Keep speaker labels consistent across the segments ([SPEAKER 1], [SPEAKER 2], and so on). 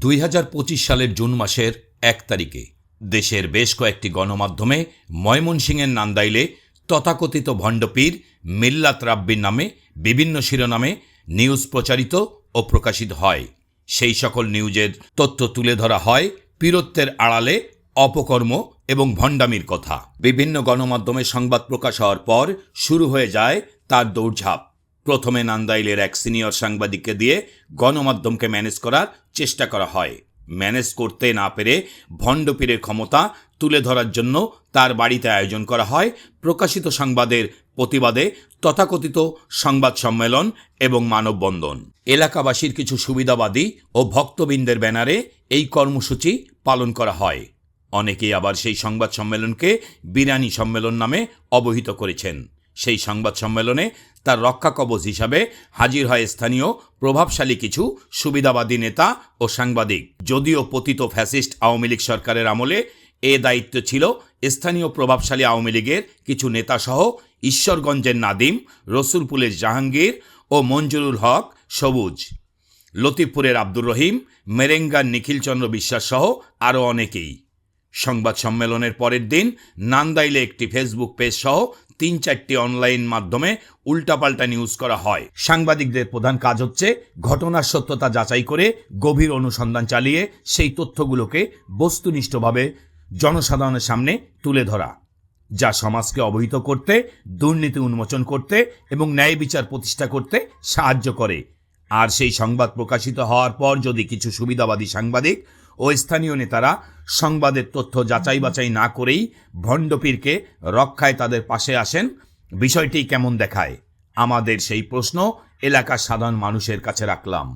[SPEAKER 1] 2025 সালের জুন মাসের 1 তারিখে দেশের বেশ কয়েকটি গণমাধ্যমে ময়মনসিংহের নান্দাইলে তথাকথিত ভণ্ডপীর মিল্লাত রাব্বির নামে বিভিন্ন শিরোনামে নিউজ প্রচারিত ও প্রকাশিত হয়। সেই সকল নিউজের তথ্য তুলে ধরা হয় পীরত্বের আড়ালে অপকর্ম এবং ভণ্ডামির কথা। বিভিন্ন গণমাধ্যমে সংবাদ প্রকাশ হওয়ার পর শুরু হয়ে যায় তার দৌড়ঝাঁপ। প্রথমে নান্দাইলের এক সিনিয়র সাংবাদিককে দিয়ে গণমাধ্যমকে ম্যানেজ করার চেষ্টা করা হয়। ম্যানেজ করতে না পেরে ভণ্ডপীরের ক্ষমতা তুলে ধরার জন্য তার বাড়িতে আয়োজন করা হয় প্রকাশিত সংবাদের প্রতিবাদে তথাকথিত সংবাদ সম্মেলন এবং মানববন্ধন। এলাকাবাসীর কিছু সুবিধাবাদী ও ভক্তবৃন্দের ব্যানারে এই কর্মসূচি পালন করা হয়। অনেকেই আবার সেই সংবাদ সম্মেলনকে বিরানি সম্মেলন নামে অবহিত করেছেন। সেই সংবাদ সম্মেলনে তার রক্ষাকবচ হিসাবে হাজির হয় স্থানীয় প্রভাবশালী কিছু সুবিধাবাদী নেতা ও সাংবাদিক। যদিও পতিত ফ্যাসিস্ট আওয়ামী লীগ সরকারের আমলে এ দায়িত্ব ছিল স্থানীয় প্রভাবশালী আওয়ামী লীগের কিছু নেতাসহ ঈশ্বরগঞ্জের নাদিম, রসুলপুরের জাহাঙ্গীর ও মঞ্জুরুল হক সবুজ, লতিফপুরের আব্দুর রহিম, মেরেঙ্গার নিখিলচন্দ্র বিশ্বাস সহ আরও অনেকেই। সংবাদ সম্মেলনের পরের দিন নান্দাইলে একটি ফেসবুক পেজ সহ 3-4টি অনলাইন মাধ্যমে উল্টাপাল্টা নিউজ করা হয়। সাংবাদিকদের প্রধান কাজ হচ্ছে ঘটনার সত্যতা যাচাই করে গভীর অনুসন্ধান চালিয়ে সেই তথ্যগুলোকে বস্তুনিষ্ঠভাবে জনসাধারণের সামনে তুলে ধরা, যা সমাজকে অবহিত করতে, দুর্নীতি উন্মোচন করতে এবং ন্যায় বিচার প্রতিষ্ঠা করতে সাহায্য করে। আর সেই সংবাদ প্রকাশিত হওয়ার পর যদি কিছু সুবিধাবাদী সাংবাদিক ও স্থানীয় নেতারা সংবাদের তথ্য যাচাই বাছাই না করেই ভণ্ডপীরকে রক্ষায় তাদের পাশে আসেন, বিষয়টি কেমন দেখায়? আমাদের সেই প্রশ্ন এলাকার সাধারণ মানুষের কাছে রাখলাম।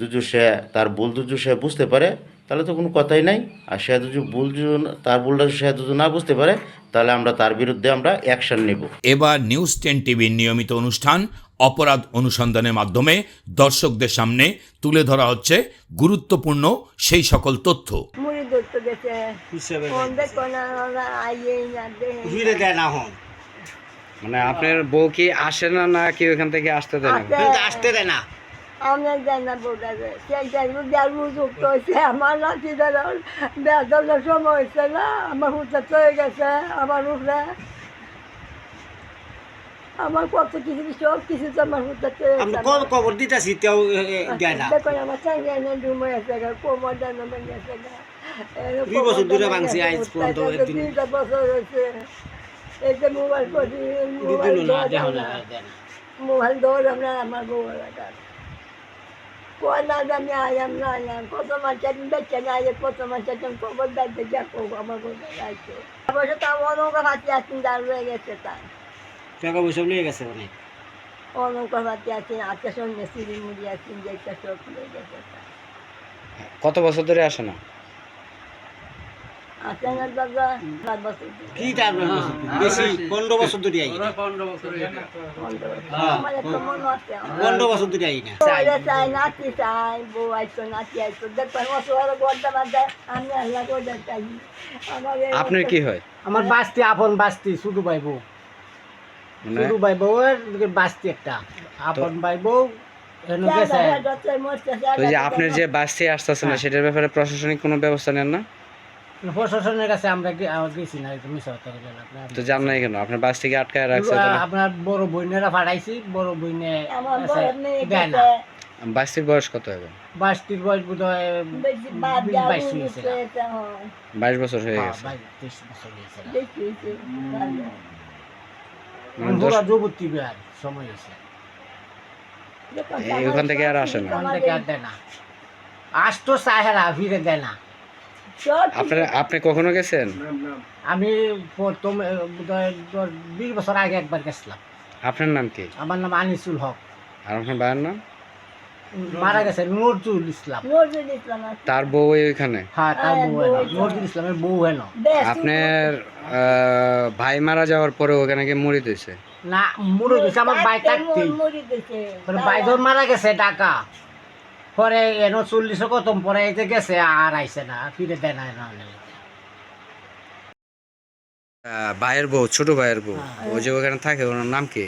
[SPEAKER 2] দুজু সে তার ভুল দুজু সে বুঝতে পারে তাহলে তো কোনো কথাই নাই। আর সে দুজু ভুল তার ভুলটা সে দুজু না বুঝতে পারে তাহলে আমরা তার বিরুদ্ধে আমরা অ্যাকশন নেব।
[SPEAKER 1] এবার নিউজ 10 টিভির নিয়মিত অনুষ্ঠান অপরাধ অনুসন্ধানের মাধ্যমে দর্শকদের সামনে তুলে ধরা হচ্ছে গুরুত্বপূর্ণ সেই সকল তথ্য।
[SPEAKER 3] মানে আপনার বউ কি আসে না, না কি ওখান থেকে আসতে দেয় না?
[SPEAKER 4] আসতে দেয় না, আমরা জানি না বউটা হয়েছে। আমার নাতি দেওয়ার সময় হয়েছে না, আমার হুটা চলে গেছে। আমার হুটা আমার কত কিছু সব কিছু তো আমার হুটা
[SPEAKER 5] খবর দিতেছি
[SPEAKER 4] দেখুন আমার চাঙ্গা এনে ডুম হয়েছে, কোমর ডানো ভেঙেছে,
[SPEAKER 5] 2 বছর ধরে ভাঙছি। আজ পর্যন্ত
[SPEAKER 4] 3টা বছর হয়েছে। এই যে মোবাইল করি, মোবাইল দৌড় আমরা আমার বউ এলাকার কয়লা আমি আয়াম না আয়াম কত মানুষের বেঁচে না আয়, কত মানুষের খবর দেখতে যাবো আমার বউ আছে। অবশ্য তা অনৌকা ভাতি আসছেন, দাঁড় হয়ে গেছে, তার
[SPEAKER 5] টাকা পয়সা নিয়ে গেছে অনেক।
[SPEAKER 4] অনৌকা ভাতি আছেন, আজকে সঙ্গে সিঁড়ি মুড়ি আসছেন, যে একটা সব হয়ে গেছে।
[SPEAKER 3] কত বছর ধরে আসে না?
[SPEAKER 4] আসেন না দাদা, 5 বছর
[SPEAKER 5] কি তার বেশি 15 বছর ধরে আই।
[SPEAKER 4] 15 বছর আমার একটা মনে আছে
[SPEAKER 5] 15 বছর ধরে আই না।
[SPEAKER 4] চাই নাতি চাই, বউ আইতো, নাতি আইতো, দেখবেন অসহায় গড়টা বাঁধে আমি আল্লাহ করে চাই।
[SPEAKER 3] আপনার কি হয়?
[SPEAKER 5] আমার বাস্তি, আপন বাস্তি, ছোট ভাই বউ, ছোট ভাই বউয়ের বাস্তি একটা, আপন ভাই বউ এনে গেছে।
[SPEAKER 3] তো যে আপনার যে বাস্তি আসতেছে না, সেটার ব্যাপারে প্রশাসনিক কোনো ব্যবস্থা নেন না?
[SPEAKER 5] প্রশাসনের কাছে আমরা গেছি না, মিশা হতে গেল।
[SPEAKER 3] তো জান নাই কেন আপনার বাস থেকে আটকায় রাখছে?
[SPEAKER 5] আপনার বড় বোনেরা পাঠাইছি, বড় বোনে দেয় না।
[SPEAKER 3] বাসটির বয়স কত হবে?
[SPEAKER 5] বাসটির বয়স বোধ হয়
[SPEAKER 3] 22 বছর হয়ে গেছে।
[SPEAKER 5] 23 বছর হয়েছে। যুবতী বিয়ার সময় হয়েছে,
[SPEAKER 3] ওখান থেকে আর আসে না।
[SPEAKER 5] আর দেয় না, আসতো চাহেরা ফিরে দেয় না।
[SPEAKER 3] আপনি কখনো গেছেন?
[SPEAKER 5] আমি প্রথম 20 বছর আগে একবার গেছিলাম।
[SPEAKER 3] আপনার নাম কি?
[SPEAKER 5] আমার নাম আনিসুল হক।
[SPEAKER 3] আর আপনার ভাইয়ের নাম?
[SPEAKER 5] মারা গেছে নজরুল ইসলাম।
[SPEAKER 4] নজরুল ইসলাম আছে।
[SPEAKER 3] তার বউ ওইখানে?
[SPEAKER 5] হ্যাঁ তার
[SPEAKER 4] হ্যাঁ,
[SPEAKER 5] বউ
[SPEAKER 4] বউ
[SPEAKER 5] হেন,
[SPEAKER 4] আছে।
[SPEAKER 5] নজরুল ইসলামের বউ হেন।
[SPEAKER 4] বেশ,
[SPEAKER 3] আপনার ভাই মারা যাওয়ার পরে ওখানে কি মরে দিয়েছে?
[SPEAKER 5] না মরে গেছে আমার ভাই থাকতে,
[SPEAKER 4] মরে গেছে।
[SPEAKER 5] পরে ভাইজন মারা গেছে ঢাকা, পরে এন 40 কতম পরে এতে গেছে আর আইছে না, ফিরে দেয় না এনে।
[SPEAKER 3] ভাইয়ের বউ, ছোট ভাইয়ের বউ, ও যে ওখানে থাকে ওনার নাম কি?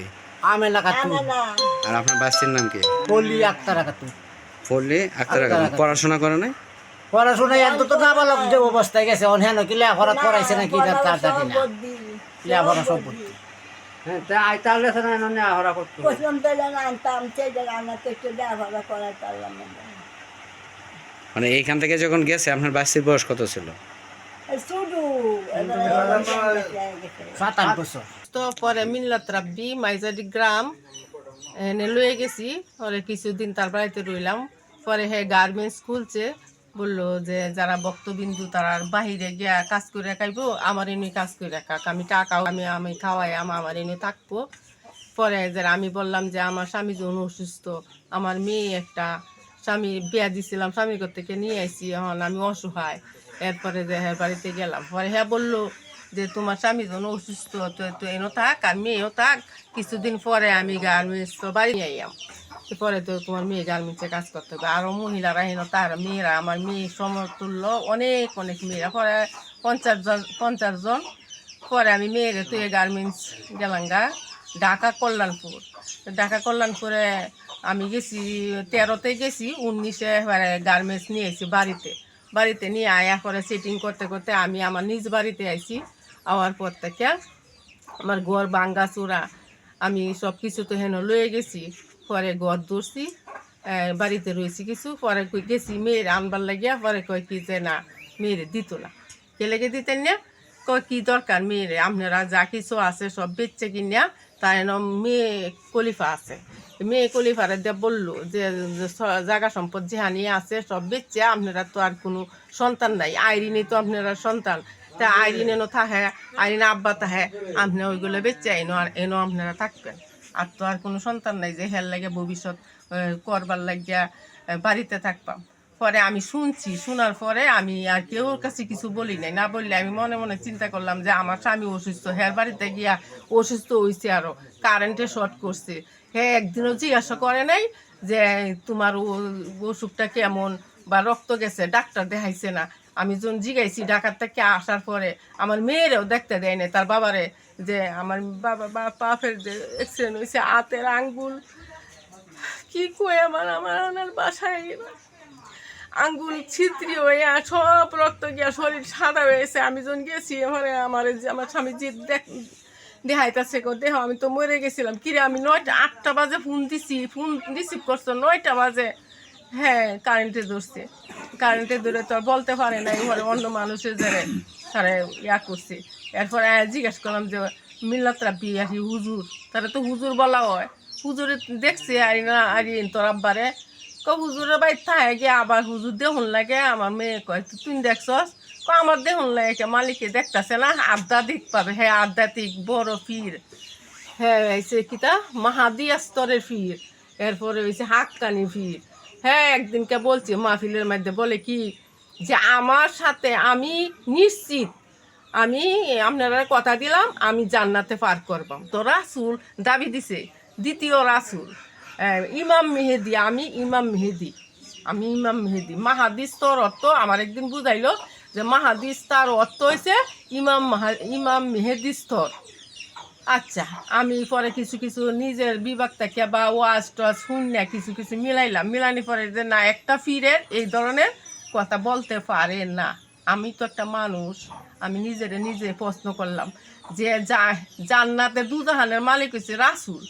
[SPEAKER 5] আমেলা কাতু,
[SPEAKER 4] না, না,
[SPEAKER 3] আর আপনার বাস্তির নাম কি?
[SPEAKER 5] পলি আক্তারা কাতু।
[SPEAKER 3] ফলি আক্তার
[SPEAKER 5] আক্তার
[SPEAKER 3] খাতুন।
[SPEAKER 5] খাতুন।
[SPEAKER 3] পড়াশোনা করে নাই?
[SPEAKER 5] পড়াশোনা এত তো নাবালক যে অবস্থায় গেছে, অনহেন কি লেখাপড়া করাইছে নাকি তার তার জানি না। লেখাপড়া সব করতে।
[SPEAKER 4] প্রথম থেকে আনতাম, সেই জায়গায় আনাতে একটু দেওয়া করার পারলাম না।
[SPEAKER 3] মানে এইখান থেকে যখন গেছে আপনার বাস্তির বয়স কত ছিল?
[SPEAKER 4] শুধু
[SPEAKER 5] 7-8 বছর।
[SPEAKER 6] তো পরে মিল্লাত রাব্বি মাইজারি গ্রাম এনে লয়ে গেছি, পরে কিছুদিন তার বাড়িতে রইলাম। পরে হে গার্মেন্টস খুলছে, বললো যে যারা বক্তবিন্দু তারা বাহিরে গিয়া কাজ করে খাইবো, আমার এনে কাজ করে খাক, আমি টাকাও আমি খাওয়াই, আমার এনে থাকবো। পরে যে আমি বললাম যে আমার স্বামী যখন অসুস্থ, আমার মেয়ে একটা, স্বামী বিয়া দিছিলাম, স্বামীর ঘর থেকে নিয়ে আইছি, এখন আমি অসহায়। এরপরে যে হ্যাঁ বাড়িতে গেলাম, পরে হ্যাঁ বললো যে তোমার স্বামী যখন অসুস্থ তো এনো থাক আর মেয়েও থাক, কিছুদিন পরে আমি গার্মেন্টস তো বাড়ি নিয়ে আইয়াম, পরে তো তোমার মেয়ে গার্মেন্টসে কাজ করতে হবে। আরও মহিলারা হেন তার মেয়েরা, আমার মেয়ে সমতুল্য অনেক অনেক মেয়েরা, পরে 50 জন। পরে আমি মেয়েরে তুই গার্মেন্টস গেলাঙ্গা ঢাকা কল্যাণপুর। ঢাকা কল্যাণপুরে আমি গেছি 13তে গেছি, 19-এ গার্মেন্টস নিয়ে এসেছি বাড়িতে নিয়ে আয়া পরে সেটিং করতে করতে আমি আমার নিজ বাড়িতে আইছি। আওয়ার পর থেকে আমার ঘর ভাঙ্গা চূড়া, আমি সব কিছু তো হেন লয়ে গেছি। পরে ঘর ধরছি, বাড়িতে রয়েছি কিছু, পরে গেছি মেয়ের আনবার লাগিয়া, পরে কয় কি যে না মেয়েরে দিত না। কে লেগে দিতেন না, কয় কি দরকার মেয়েরে, আপনারা যা কিছু আছে সব বেচছে কিনিয়া, তাই মেয়ে কলিফা আছে, মেয়ে কলিফারে দিয়ে বললো যে জায়গা সম্পদ যেহানি আছে সব বেচছে, আপনারা তো আর কোনো সন্তান নাই, আইরিনে তো আপনারা সন্তান, তা আইরিন এনো থাকে, আইরিন আব্বা থাকে, আপনি ওইগুলো বেচছে এনো আপনারা থাকবেন, আর তো আর কোনো সন্তান নাই যে হের লাগে ভবিষ্যৎ করবার লাগিয়া বাড়িতে থাকবাম। পরে আমি শুনছি, শোনার পরে আমি আর কেউর কাছে কিছু বলি নাই, না বললে আমি মনে মনে চিন্তা করলাম যে আমার স্বামী অসুস্থ, হের বাড়িতে গিয়া অসুস্থ হয়েছে, আরও কারেন্টে শর্ট করছে, হ্যাঁ একদিনও জিজ্ঞাসা করে নাই যে তোমার অসুখটা কেমন বা রক্ত গেছে, ডাক্তার দেখাইছে না। আমি যখন জিগাইছি ঢাকার থেকে আসার পরে আমার মেয়েরেও দেখতে দেয় না তার বাবারে, যে আমার বাবা পাপের যে অ্যাক্সিডেন্ট হয়েছে, হাতের আঙ্গুল কি কই আমার বাসায় আঙ্গুল ছিদ্রি হয়ে সব রক্ত গিয়া শরীর সাদা হয়েছে। আমি যখন গেছি এবারে আমার স্বামী যে দেখাইতেছে দেহ, আমি তো মরে গেছিলাম। কিরে আমি 8টা বাজে ফোন দিছি, ফোন রিসিভ করছো 9টা বাজে, হ্যাঁ কারেন্টে ধরে তো আর বলতে পারে না, এবারে অন্য মানুষের যারা তারা ইয়া করছে। এরপরে জিজ্ঞেস করলাম যে মিল্লাত রাব্বি আর হুজুর, তারা তো হুজুর বলা হয়, হুজুরে দেখছে আরিন তোর আব্বারে, হুজুরের বাড়ি থাকে গিয়ে আবার হুজুর দেহন লাগে। আমার মেয়ে কয় তুই দেখছস, আমার দেহন লাগে, মালিকে দেখতেছে না, আড্ডা দিক পাবে, হ্যাঁ আধ্যাত্মিক বড় ফির, হ্যাঁ হয়েছে কিতা মাহাদিয়া স্তরের ফির, এরপরে হয়েছে হাক্কানি ফির। হ্যাঁ একদিনকে বলছে মাহফিলের মধ্যে, বলে কি যে আমার সাথে আমি নিশ্চিত, আমি আপনারা কথা দিলাম আমি জান্নাতে পার করবাম। তো রাসূল দাবি দিছে দ্বিতীয় রাসূল ইমাম মেহেদি, আমি ইমাম মেহেদি। মাহাদিস তোর অর্থ আমার একদিন বুঝাইলো যে মাহাদিস তার অর্থ হয়েছে ইমাম মেহেদি স্তর। আচ্ছা আমি পরে কিছু নিজের বিভাগ থেকে বা ওয়াজ টোয়াজ শুনে কিছু মিলানি পরে যে না একটা ফিরের এই ধরনের কথা বলতে পারে না। আমি তো একটা মানুষ, আমি নিজে প্রশ্ন করলাম যে জান্নাতে দুজাহানের মালিক হচ্ছে রাসূল,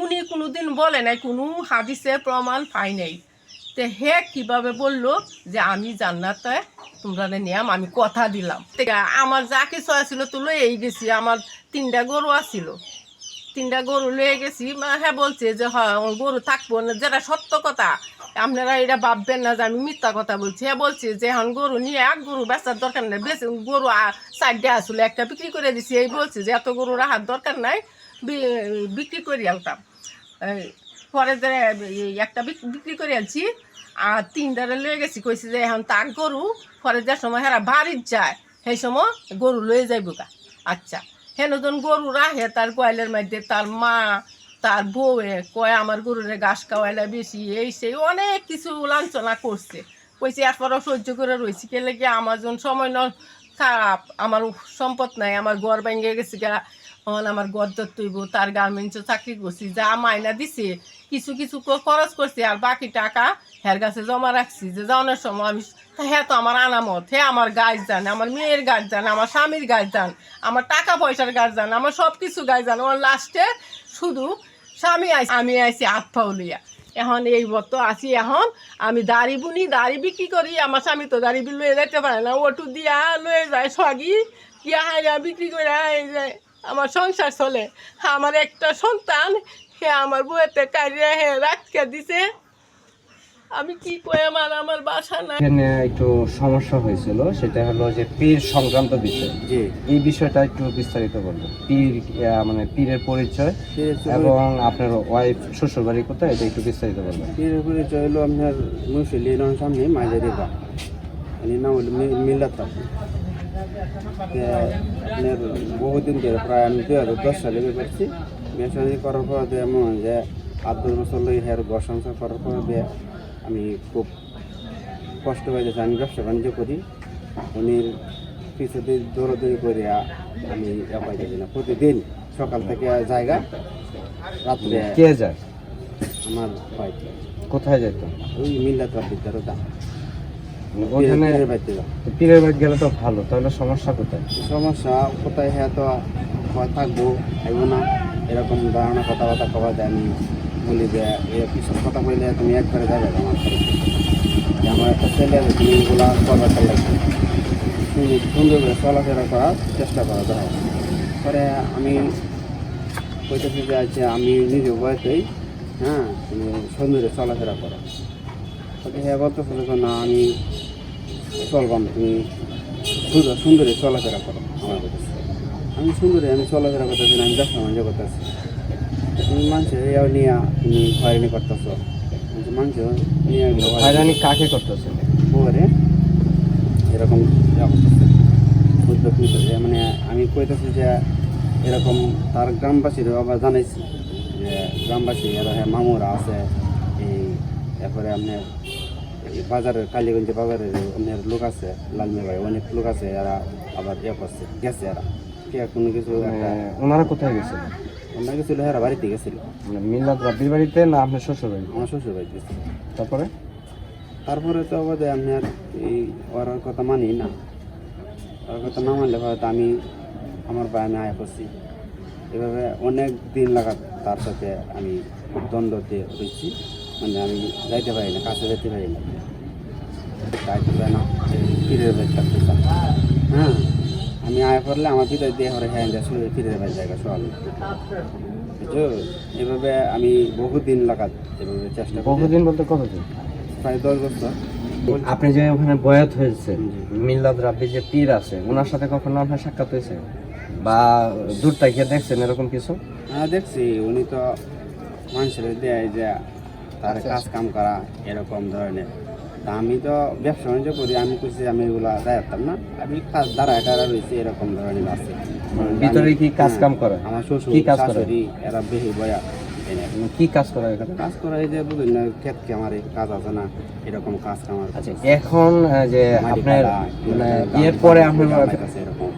[SPEAKER 6] উনি কোনোদিন বলে নাই, কোনো হাদিসে প্রমাণ পাই নাই, তে হে কিভাবে বললো যে আমি জান্নাতে তোমরা নিয়াম, আমি কথা দিলাম। আমার যা কিছু আসছিল তো লয়েই গেছি, আমার 3টা গরু আসছিল, 3টা গরু লয়ে গেছি। হ্যাঁ বলছে যে হ্যাঁ গরু থাকবো না, যেটা সত্য কথা, আপনারা এটা ভাববেন না যে আমি মিথ্যা কথা বলছি। হ্যাঁ বলছি যে এখন গরু নিয়ে গরু বেচার দরকার নাই, বেশি গরু 4টা আসলে একটা বিক্রি করে দিছি, এই বলছি যে এত গরু রাখার দরকার নাই, বিক্রি করে আলতাম। পরে যে এই একটা বিক্রি করে আনছি আর 3টারে লয়ে গেছি, কইছি যে এখন তাক গরু পরে যে সময় হেরা বাড়ির যায় সেই সময় গরু লয়ে যাইব গা। আচ্ছা হেনজন গরু রাহে তার গোয়ালের মধ্যে তার মা তার বউয়ে কয় আমার গরুরে ঘাস খাওয়াইলে বেশি এই সেই অনেক কিছু লাঞ্ছনা করছে। কইছি এরপরও সহ্য করে রয়েছি কে লেগে আমার যখন সময় খারাপ, আমার সম্পদ নাই, আমার ঘর ভেঙে গেছে গা, আমার ঘর ধরতেইব, তার গার্মেন্টসে চাকরি করছি, যা মাইনা দিছে কিছু কিছু খরচ করছি আর বাকি টাকা হের কাছে জমা রাখছি যে যাওয়ানোর সময় আমি হ্যাঁ তো আমার আনামত, হ্যাঁ আমার গার্জিয়ান, আমার মেয়ের গার্জিয়ান, আমার স্বামীর গার্জিয়ান, আমার টাকা পয়সার গার্জিয়ান, আমার সব কিছু গার্জিয়ান। আমার লাস্টে শুধু স্বামী আমি আইছি হাত পাও লইয়া। এখন এই মতো আছি, এখন আমি দাড়ি বুনি, দাড়ি বিক্রি করি, আমার স্বামী তো দাড়ি লয়ে যাইতে পারে না, ওটু দিয়া লয়ে যায় সগি গিয়া হাইয়া বিক্রি করে এই যায় আমার সংসার চলে। আমার একটা সন্তান হে আমার বউয়েতে কারিয়া হে রাখতে দিছে, আমি কি কই আমার বাসা না।
[SPEAKER 3] এখানে একটু সমস্যা হয়েছিল, সেটা হলো যে পীর সংক্রান্ত বিষয়।
[SPEAKER 7] জি,
[SPEAKER 3] এই বিষয়টা একটু বিস্তারিত বলবো। পীর মানে পীরের পরিচয় এবং আপনার ওয়াইফ শ্বশুর বাড়ি কোথায়, এটা একটু বিস্তারিত বলবেন।
[SPEAKER 7] পীরের পরিচয় হলো আপনার মুসলিম সামনে মাঝারি বা এর নাম হলো মিল্লাত রাব্বি। আপনার বহুদিন ধরে প্রায় আমি 2010 সালে বিয়ে করছি। বিয়ে শাদী করার পর এমন যে 8-10 বছর লাগে হের ঘর সংসার করার পর আমি খুব কষ্ট হয়ে যাচ্ছে। আমি ব্যবসা বাণিজ্য করি, উনির পিছনে দৌড়াদৌড়ি করে আমি একাই যাই না। প্রতিদিন সকাল থেকে জায়গা রাত্রে
[SPEAKER 3] কে যায়,
[SPEAKER 7] আমার ভাই
[SPEAKER 3] কোথায় যেত?
[SPEAKER 7] ওই মিল্লাত রাব্বির দারোদা
[SPEAKER 3] ওখানে
[SPEAKER 7] বাড়িতে যাও।
[SPEAKER 3] পীরের বাড়ি গেলে তো ভালো, তাহলে সমস্যা কোথায়?
[SPEAKER 7] সমস্যা কোথায়, হ্যাঁ তো হয় থাকবো খাইব না, এরকম ধারণা কথাবার্তা কওয়া যায়। আমি বলি যে এসব কথা বললে তুমি একবারে যাবে আমার যে আমার একটা ছেলে আছে, তুমি এগুলা করবার লাগবে, তুমি সুন্দর করে চলাফেরা করার চেষ্টা করা যায়। পরে আমি কইতেছি যে আছে আমি নিজে বয়সেই, হ্যাঁ তুমি সুন্দরে চলাফেরা করো। হ্যাঁ বলতেছিল যে না আমি চলবাম, তুমি সুন্দরে চলাফেরা করো আমার কাছে। আমি সুন্দরে আমি চলাফেরা করতেছি না, আমি ব্যবসা বাণিজ্য করতেছি। তুমি মানুষের নিয়ে তুমি হয়রানি করতেছ, মানুষ নিয়ে
[SPEAKER 3] হয়রানি কাকে করতেছে?
[SPEAKER 7] বউরে এরকম করতেছে উদ্যোগ নিতেছে। মানে আমি কইতেছি যে এরকম তার গ্রামবাসীরও আবার জানাইছি যে গ্রামবাসী এরা হ্যাঁ মামুরা আছে, এই এরপরে আপনার বাজারের কালীগঞ্জে বাজারের অনেক লোক আছে, লালমিয়া ভাই অনেক লোক আছে, এরা আবার করছে গেছে, এরা কে কোনো কিছু একটা
[SPEAKER 3] ওনারা কোথায় গেছিল?
[SPEAKER 7] অন্য গেছিল, এরা বাড়িতে গেছিল।
[SPEAKER 3] মানে মিল্লাত রাব্বির বাড়িতে না আপনার শ্বশুর বাড়ি?
[SPEAKER 7] আমার শ্বশুর বাড়িতে গেছিল।
[SPEAKER 3] তারপরে
[SPEAKER 7] তো আবার আমি আর এই ওর কথা মানি না, ওর কথা না মানলে হয়তো আমি আমার ভাই আমি আয়া করছি। এভাবে অনেক দিন লাগাত তার সাথে আমি দ্বন্দ্বতে রয়েছি। মানে আমি যাইতে পারি না, কাছে যেতে পারি না, যাইতে পারি না, ফিরে থাকতে চাই। হ্যাঁ আমি আয়া করলে আমার ভিতরে দিয়ে হরে হ্যাঁ শুনে ফিরে বাড়ি জায়গা সকাল। এভাবে আমি বহুদিন লাগাত এভাবে চেষ্টা করি।
[SPEAKER 3] বহুদিন বলতে কতদিন?
[SPEAKER 7] প্রায় 10 বছর।
[SPEAKER 3] আপনি যে ওখানে বয়াত হয়েছে, মিল্লাত রাব্বি যে পীর আছে, ওনার সাথে কখনো আপনার সাক্ষাৎ হয়েছে বা দূর থেকে দেখছেন এরকম কিছু?
[SPEAKER 7] হ্যাঁ দেখছি, উনি তো মানুষের দেয় যে তার কাজ কাম করা এরকম ধরনের। তা আমি তো ব্যবসা বাণিজ্য করি, আমি করছি আমি এগুলা দাঁড়াতাম না, আমি কাজ দাঁড়ায় রয়েছি এরকম ধরনের আছে।
[SPEAKER 3] ভিতরে কি কাজ কাম করে?
[SPEAKER 7] আমার শ্বশুর
[SPEAKER 3] কি কাজ করে?
[SPEAKER 7] শাশুড়ি এরা বেশি বয়া
[SPEAKER 3] কি কাজ করে এখানে?
[SPEAKER 7] কাজ করে, এই যে বিভিন্ন ক্ষেত খামারে কাজ আছে না, এরকম কাজ কামার।
[SPEAKER 3] আচ্ছা এখন যে আপনার মানে এরপরে আপনার
[SPEAKER 7] এরকম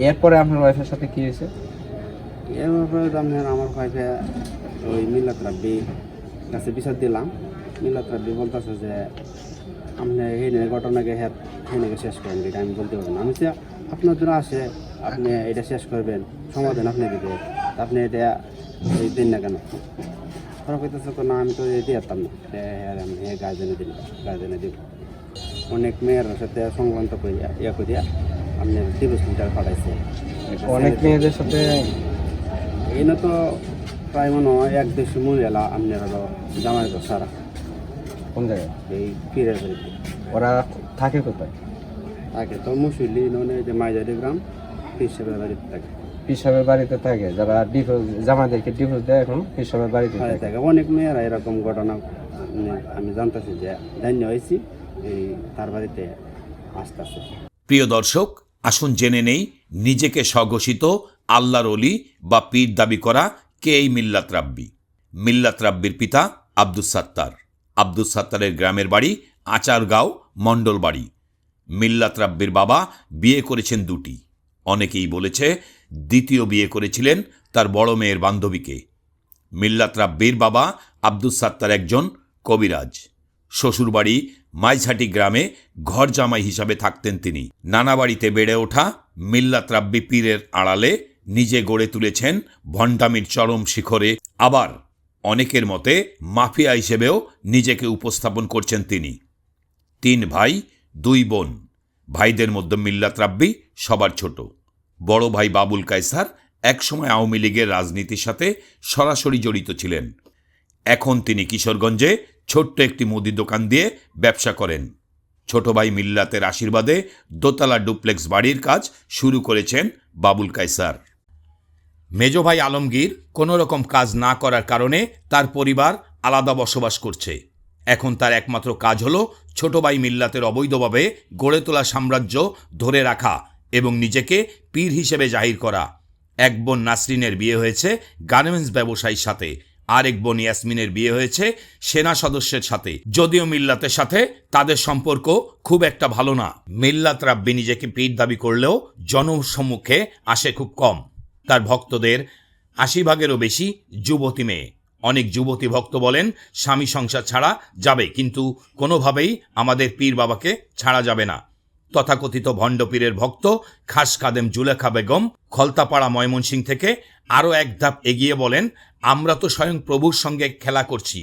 [SPEAKER 3] এরপরে আপনার ওয়াইফের সাথে কি হয়েছে?
[SPEAKER 7] এর ব্যাপারে আপনার আমার ওয়াইফে ওই মিল্লাত রাব্বি কাছে বিচার দিলাম। মিল্লাত রাব্বি বলতেছে যে আপনি এই ঘটনাকে হেনেকে শেষ করেন, এটা আমি বলতে পারবো না। আমি আপনার জন্য আসে, আপনি এটা শেষ করবেন, সমাধান আপনি দিবে, আপনি এটা এই দিন না কেন? ওরা কইতেছে না আমি তো এটি যেতাম না, আমি গার্জেনে দিল, গার্জেনে দিব। অনেক মেয়ের সাথে সংক্রান্ত করিয়া করিয়া আপনার ডিভোর্স লেটার পাঠাইছে।
[SPEAKER 3] অনেক মেয়েদের সাথে
[SPEAKER 7] এই না তো প্রায় মনে হয় 1-200 মহিলা আপনার হলো জামাই সারা।
[SPEAKER 3] কোন জায়গায়?
[SPEAKER 7] এই পীরের বাড়িতে।
[SPEAKER 3] ওরা থাকে কোথায়?
[SPEAKER 7] থাকে তো মুসলি যে মাইজারি গ্রাম পীর সাহেবের বাড়িতে থাকে।
[SPEAKER 3] পীর সাহেবের বাড়িতে থাকে, যারা ডিভোর্স জামাইদেরকে ডিভোর্স দেয় এখন পীর সাহেবের বাড়িতে
[SPEAKER 7] হয়
[SPEAKER 3] থাকে।
[SPEAKER 7] থাকে অনেক মেয়েরা এরকম ঘটনা আমি জানতেছি যে জানি হয়েছি এই তার বাড়িতে আসতেছে।
[SPEAKER 1] প্রিয় দর্শক, আসুন জেনে নেই নিজেকে স্বঘোষিত আল্লাহর ওলি বা পীর দাবি করা কে এই মিল্লাত রাব্বি। মিল্লাত রাব্বির পিতা আব্দুস সাত্তার। আব্দুস সাত্তারের গ্রামের বাড়ি আচারগাঁও মণ্ডলবাড়ি। মিল্লাত রাব্বির বাবা বিয়ে করেছেন দুটি। অনেকেই বলেছে দ্বিতীয় বিয়ে করেছিলেন তার বড় মেয়ের বান্ধবীকে। মিল্লাত রাব্বির বাবা আব্দুস সাত্তার একজন কবিরাজ। শ্বশুরবাড়ি মাইঝাটি গ্রামে ঘর জামাই হিসাবে থাকতেন তিনি। নানা বাড়িতে বেড়ে ওঠা মিল্লাত রাব্বি পীরের আড়ালে নিজে গড়ে তুলেছেন ভণ্ডামির চরম শিখরে। আবার অনেকের মতে মাফিয়া হিসেবেও নিজেকে উপস্থাপন করছেন তিনি। 3 ভাই 2 বোন। ভাইদের মধ্যে মিল্লাত রাব্বি সবার ছোট। বড় ভাই বাবুল কায়সার একসময় আওয়ামী লীগের রাজনীতির সাথে সরাসরি জড়িত ছিলেন। এখন তিনি কিশোরগঞ্জে ছোট্ট একটি মুদি দোকান দিয়ে ব্যবসা করেন। ছোট ভাই মিল্লাতের আশীর্বাদে দোতলা ডুপ্লেক্স বাড়ির কাজ শুরু করেছেন বাবুল কায়সার। মেজ ভাই আলমগীর কোনো রকম কাজ না করার কারণে তার পরিবার আলাদা বসবাস করছে। এখন তার একমাত্র কাজ হলো ছোট ভাই মিল্লাতের অবৈধভাবে গড়ে তোলা সাম্রাজ্য ধরে রাখা এবং নিজেকে পীর হিসেবে জাহির করা। এক বোন নাসরিনের বিয়ে হয়েছে গার্মেন্টস ব্যবসায়ীর সাথে, আরেক বোন ইয়াসমিনের বিয়ে হয়েছে সেনা সদস্যের সাথে। যদিও মিল্লাতের সাথে তাদের সম্পর্ক খুব একটা ভালো না। মিল্লাত রাব্বি নিজেকে পীর দাবি করলেও জনসম্মুখে আসে খুব কম। তার ভক্তদের 80% বেশি যুবতী মেয়ে। অনেক যুবতী ভক্ত বলেন স্বামী সংসার ছাড়া যাবে, কিন্তু কোনোভাবেই আমাদের পীর বাবাকে ছাড়া যাবে না। তথাকথিত ভণ্ড পীরের ভক্ত খাস কাদেম জুলেখা বেগম খলতাপাড়া ময়মনসিংহ থেকে আরও এক ধাপ এগিয়ে বলেন, আমরা তো স্বয়ং প্রভুর সঙ্গে খেলা করছি।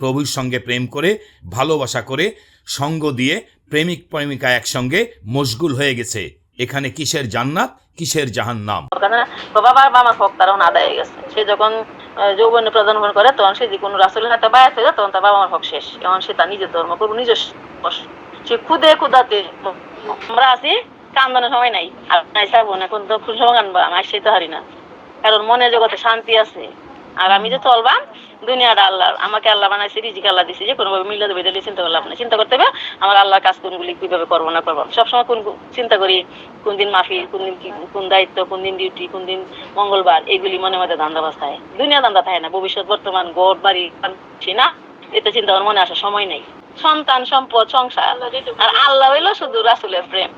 [SPEAKER 1] প্রভুর সঙ্গে প্রেম করে ভালোবাসা করে সঙ্গ দিয়ে প্রেমিক প্রেমিকা একসঙ্গে মশগুল হয়ে গেছে। এখানে কিসের জান্নাত কিসের জাহান্নাম।
[SPEAKER 8] বাবার আমার হক তারা আদায় হয়ে গেছে। সে যখন যৌবনে প্রদান করে তখন সে যে কোনো রাসূলের হাতে বায়াত হয়ে যায়, তখন তার বাবা মার হক শেষ। এখন সে তার নিজের ধর্ম করবো, নিজের সে খুদে খুদাতে। আমরা আছি কান্দানোর সময় নাই, আর নাই চাবো না কোন খুব সময় কানবো, আমি আসতে তো হারি না, কারণ মনের জগতে শান্তি আছে। আর আমি যে চলবাম দুনিয়াটা আল্লাহ, আমাকে আল্লাহ বানাইছে, রিজিক আল্লাহ দিছে, যে কোনোভাবে মিল্লাত বেঁধে চিন্তা করলাম না। চিন্তা করতে হবে আমার আল্লাহর কাজ কোনগুলি কিভাবে করবো না করবো। সবসময় কোন চিন্তা করি কোন দিন মাফি, কোন দিন কোন দায়িত্ব, কোন দিন ডিউটি, কোন দিন মঙ্গলবার, এইগুলি মনে মধ্যে ধান্দা বাস্তায়। দুনিয়া ধান্দা থাকে না, ভবিষ্যৎ বর্তমান গড় বাড়ি না, এতে চিন্তা আমার মনে আসার সময় নেই। সন্তান সম্পদ সংসার আর আল্লাহ হইলো শুধু রাসূলের প্রেম।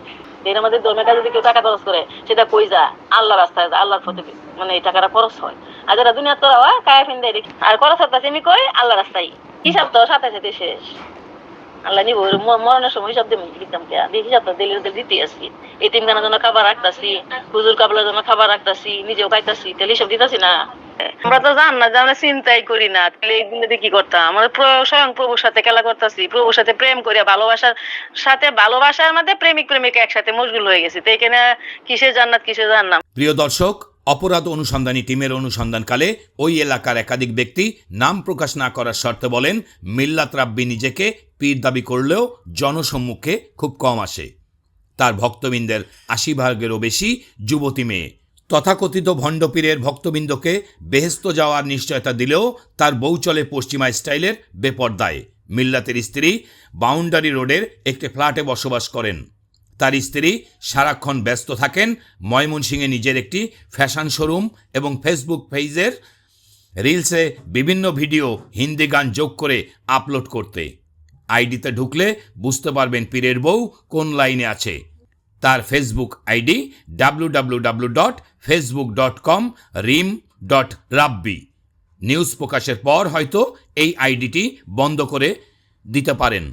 [SPEAKER 8] এর আমাদের ধর্মের কাজে যদি কেউ টাকা খরচ করে সেটা কই যায়, আল্লাহ রাস্তায় যায়, আল্লাহর পথে মানে এই টাকাটা খরচ হয়। আর যারা দুনিয়ার তোরা হয় কায়া ফিন দেয় আর খরচ হচ্ছে আমি কই আল্লাহ রাস্তায়, হিসাব তো সাথে সাথে শেষ। আল্লাহ নিব মরণের সময় হিসাব দিতাম কে হিসাব তো দিলে দিতে আসি। এতিমখানার জন্য খাবার রাখতাছি, হুজুর কাবলার জন্য খাবার রাখতাছি, নিজেও খাইতাছি, তাহলে হিসাব দিতাছি না। আমরা তো জান না যে আমরা চিন্তাই করি না, তাহলে এইগুলো কি করতাম? আমরা স্বয়ং প্রভুর সাথে খেলা করতেছি, প্রভুর সাথে প্রেম করিয়া ভালোবাসার সাথে ভালোবাসার মধ্যে প্রেমিক প্রেমিকা একসাথে মশগুল হয়ে গেছি। তো এখানে কিসের জান্নাত কিসের জাহান্নাম।
[SPEAKER 1] প্রিয় দর্শক, অপরাধ অনুসন্ধানী টিমের অনুসন্ধানকালে ওই এলাকার একাধিক ব্যক্তি নাম প্রকাশ না করার শর্তে বলেন, মিল্লাত রাব্বি নিজেকে পীর দাবি করলেও জনসম্মুখে খুব কম আসে। তার ভক্তবৃন্দের 80%-এরও বেশি যুবতী মেয়ে। তথাকথিত ভণ্ড পীরের ভক্তবৃন্দকে বেহেস্ত যাওয়ার নিশ্চয়তা দিলেও তার বউ চলে পশ্চিমা স্টাইলের বেপর্দায়। মিল্লাতের স্ত্রী বাউন্ডারি রোডের একটি ফ্ল্যাটে বসবাস করেন। তার স্ত্রী সারাক্ষণ ব্যস্ত থাকেন ময়মনসিংহে নিজের একটি ফ্যাশন শোরুম এবং ফেসবুক পেজের রিলসে বিভিন্ন ভিডিও হিন্দি গান যোগ করে আপলোড করতে। আইডিতে ঢুকলে বুঝতে পারবেন পীরের বউ কোন লাইনে আছে। তার ফেসবুক আইডি www.facebook.com/rim.rabbi। নিউজ প্রকাশের পর হয়তো এই আইডিটি বন্ধ করে দিতে পারেন।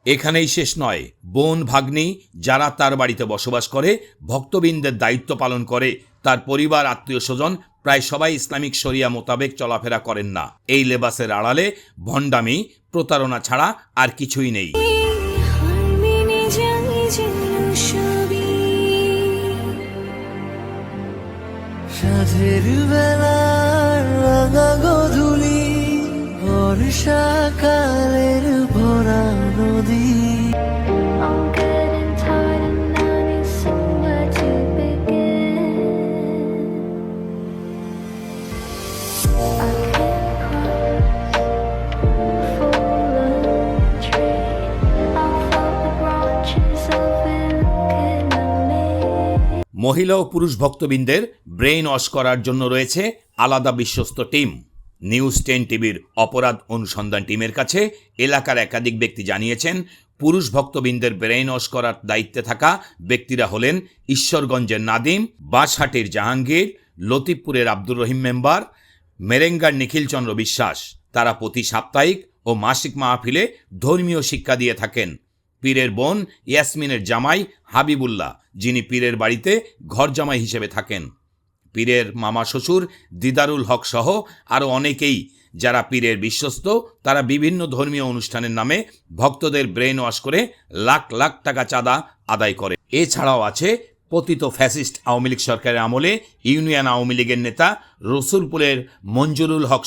[SPEAKER 1] এখানেই শেষ নয়, বোন ভাগ্নি যারা তার বাড়িতে বসবাস করে, ভক্তবৃন্দের দায়িত্ব পালন করে, তার পরিবার আত্মীয় স্বজন প্রায় সবাই ইসলামিক শরিয়া মোতাবেক চলাফেরা করেন না। এই লেবাসের আড়ালে ভণ্ডামি প্রতারণা ছাড়া আর কিছুই নেই।
[SPEAKER 9] সাধের বেলার রাঙা গধূলি, বর্ষাকালের ভরা নদী,
[SPEAKER 1] মহিলা ও পুরুষ ভক্তবৃন্দের ব্রেইন ওয়াশ করার জন্য রয়েছে আলাদা বিশ্বস্ত টিম। নিউজ 10 টিভির অপরাধ অনুসন্ধান টিমের কাছে এলাকার একাধিক ব্যক্তি জানিয়েছেন, পুরুষ ভক্তবৃন্দের ব্রেইন ওয়াশ করার দায়িত্বে থাকা ব্যক্তিরা হলেন ঈশ্বরগঞ্জের নাদিম, বাঁশহাটির জাহাঙ্গীর, লতিফপুরের আব্দুর রহিম মেম্বার, মেরেঙ্গার নিখিলচন্দ্র বিশ্বাস। তারা প্রতি সাপ্তাহিক ও মাসিক মাহফিলে ধর্মীয় শিক্ষা দিয়ে থাকেন। পীরের বোন ইয়াসমিনের জামাই হাবিবুল্লাহ, যিনি পীরের বাড়িতে ঘর জামাই হিসেবে থাকেন। পীরের মামা শ্বশুর দিদারুল হক সহ আরও অনেকেই যারা পীরের বিশ্বস্ত, তারা বিভিন্ন ধর্মীয় অনুষ্ঠানের নামে ভক্তদের ব্রেন ওয়াশ করে লাখ লাখ টাকা চাঁদা আদায় করে। এছাড়াও আছে পতিত ফ্যাসিস্ট আওয়ামী লীগ সরকারের আমলে ইউনিয়ন আওয়ামী লীগের নেতা রসুলপুরের মঞ্জুরুল হক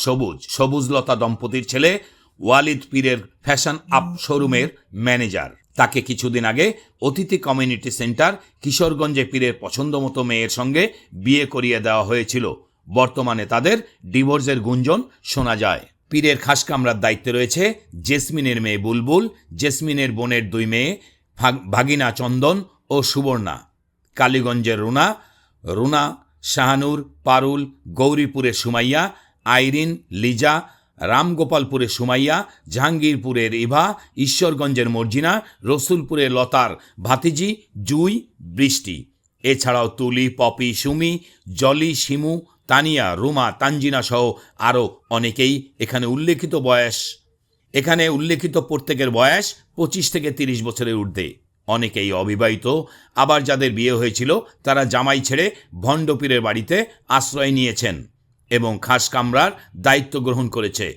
[SPEAKER 1] সবুজলতা দম্পতির ছেলে ওয়ালিদ পীরের ফ্যাশন আপ শোরুমের ম্যানেজার। তাকে কিছুদিন আগে অতিথি কমিউনিটি সেন্টার কিশোরগঞ্জে পীরের পছন্দমতো মেয়ের সঙ্গে বিয়ে করিয়ে দেওয়া হয়েছিল। বর্তমানে তাদের ডিভোর্সের গুঞ্জন শোনা যায়। পীরের খাস কামরার দায়িত্বে রয়েছে জেসমিনের মেয়ে বুলবুল, জেসমিনের বোনের 2 মেয়ে ভাগিনা চন্দন ও সুবর্ণা, কালীগঞ্জের রুনা, শাহানুর, পারুল, গৌরীপুরের সুমাইয়া, আইরিন, লিজা, রামগোপালপুরের সুমাইয়া, জাহাঙ্গীরপুরের ইভা, ঈশ্বরগঞ্জের মর্জিনা, রসুলপুরের লতার ভাতিজি জুই, বৃষ্টি। এছাড়াও তুলি, পপি, সুমি, জলি, শিমু, তানিয়া, রুমা, তানজিনা সহ আরও অনেকেই। এখানে উল্লেখিত প্রত্যেকের বয়স 25 থেকে 30 বছরের ঊর্ধ্বে। অনেকেই অবিবাহিত, আবার যাদের বিয়ে হয়েছিল তারা জামাই ছেড়ে ভণ্ডপীরের বাড়িতে আশ্রয় নিয়েছেন এবং খাস কামরার দায়িত্ব গ্রহণ করেছে।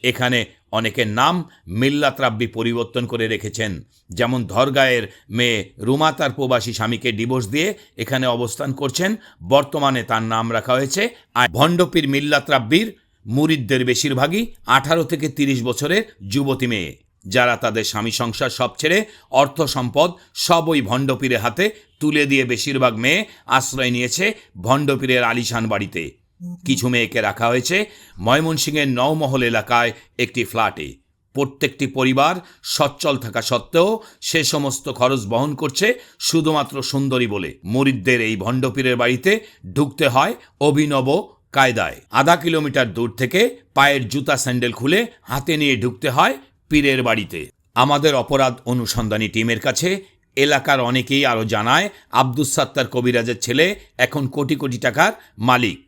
[SPEAKER 1] এখানে অনেকের নাম মিল্লাত রাব্বি পরিবর্তন করে রেখেছেন। যেমন ধরগাঁয়ের মেয়ে রুমা তার প্রবাসী স্বামীকে ডিভোর্স দিয়ে এখানে অবস্থান করছেন। বর্তমানে তার নাম রাখা হয়েছে। আর ভণ্ডপীর মিল্লাত রাব্বির মুরিদদের বেশিরভাগই 18 থেকে 30 বছরের যুবতী মেয়ে, যারা তাদের স্বামী সংসার সব ছেড়ে অর্থ সম্পদ সব ওই ভণ্ডপীরের হাতে তুলে দিয়ে বেশিরভাগ মেয়ে আশ্রয় নিয়েছে ভণ্ডপীরের আলিশান বাড়িতে। কিছু মেয়েকে রাখা হয়েছে ময়মনসিংহের নওমহল এলাকায় একটি ফ্ল্যাটে। প্রত্যেকটি পরিবার সচ্ছল থাকা সত্ত্বেও সে সমস্ত খরচ বহন করছে শুধুমাত্র সুন্দরী বলে। মুরিদদের এই ভণ্ডপীরের বাড়িতে ঢুকতে হয় অভিনব কায়দায়। আধা কিলোমিটার দূর থেকে পায়ের জুতা স্যান্ডেল খুলে হাতে নিয়ে ঢুকতে হয় পীরের বাড়িতে। আমাদের অপরাধ অনুসন্ধানী টিমের কাছে এলাকার অনেকেই আরও জানায়, আব্দুস সাত্তার কবিরাজের ছেলে এখন কোটি কোটি টাকার মালিক।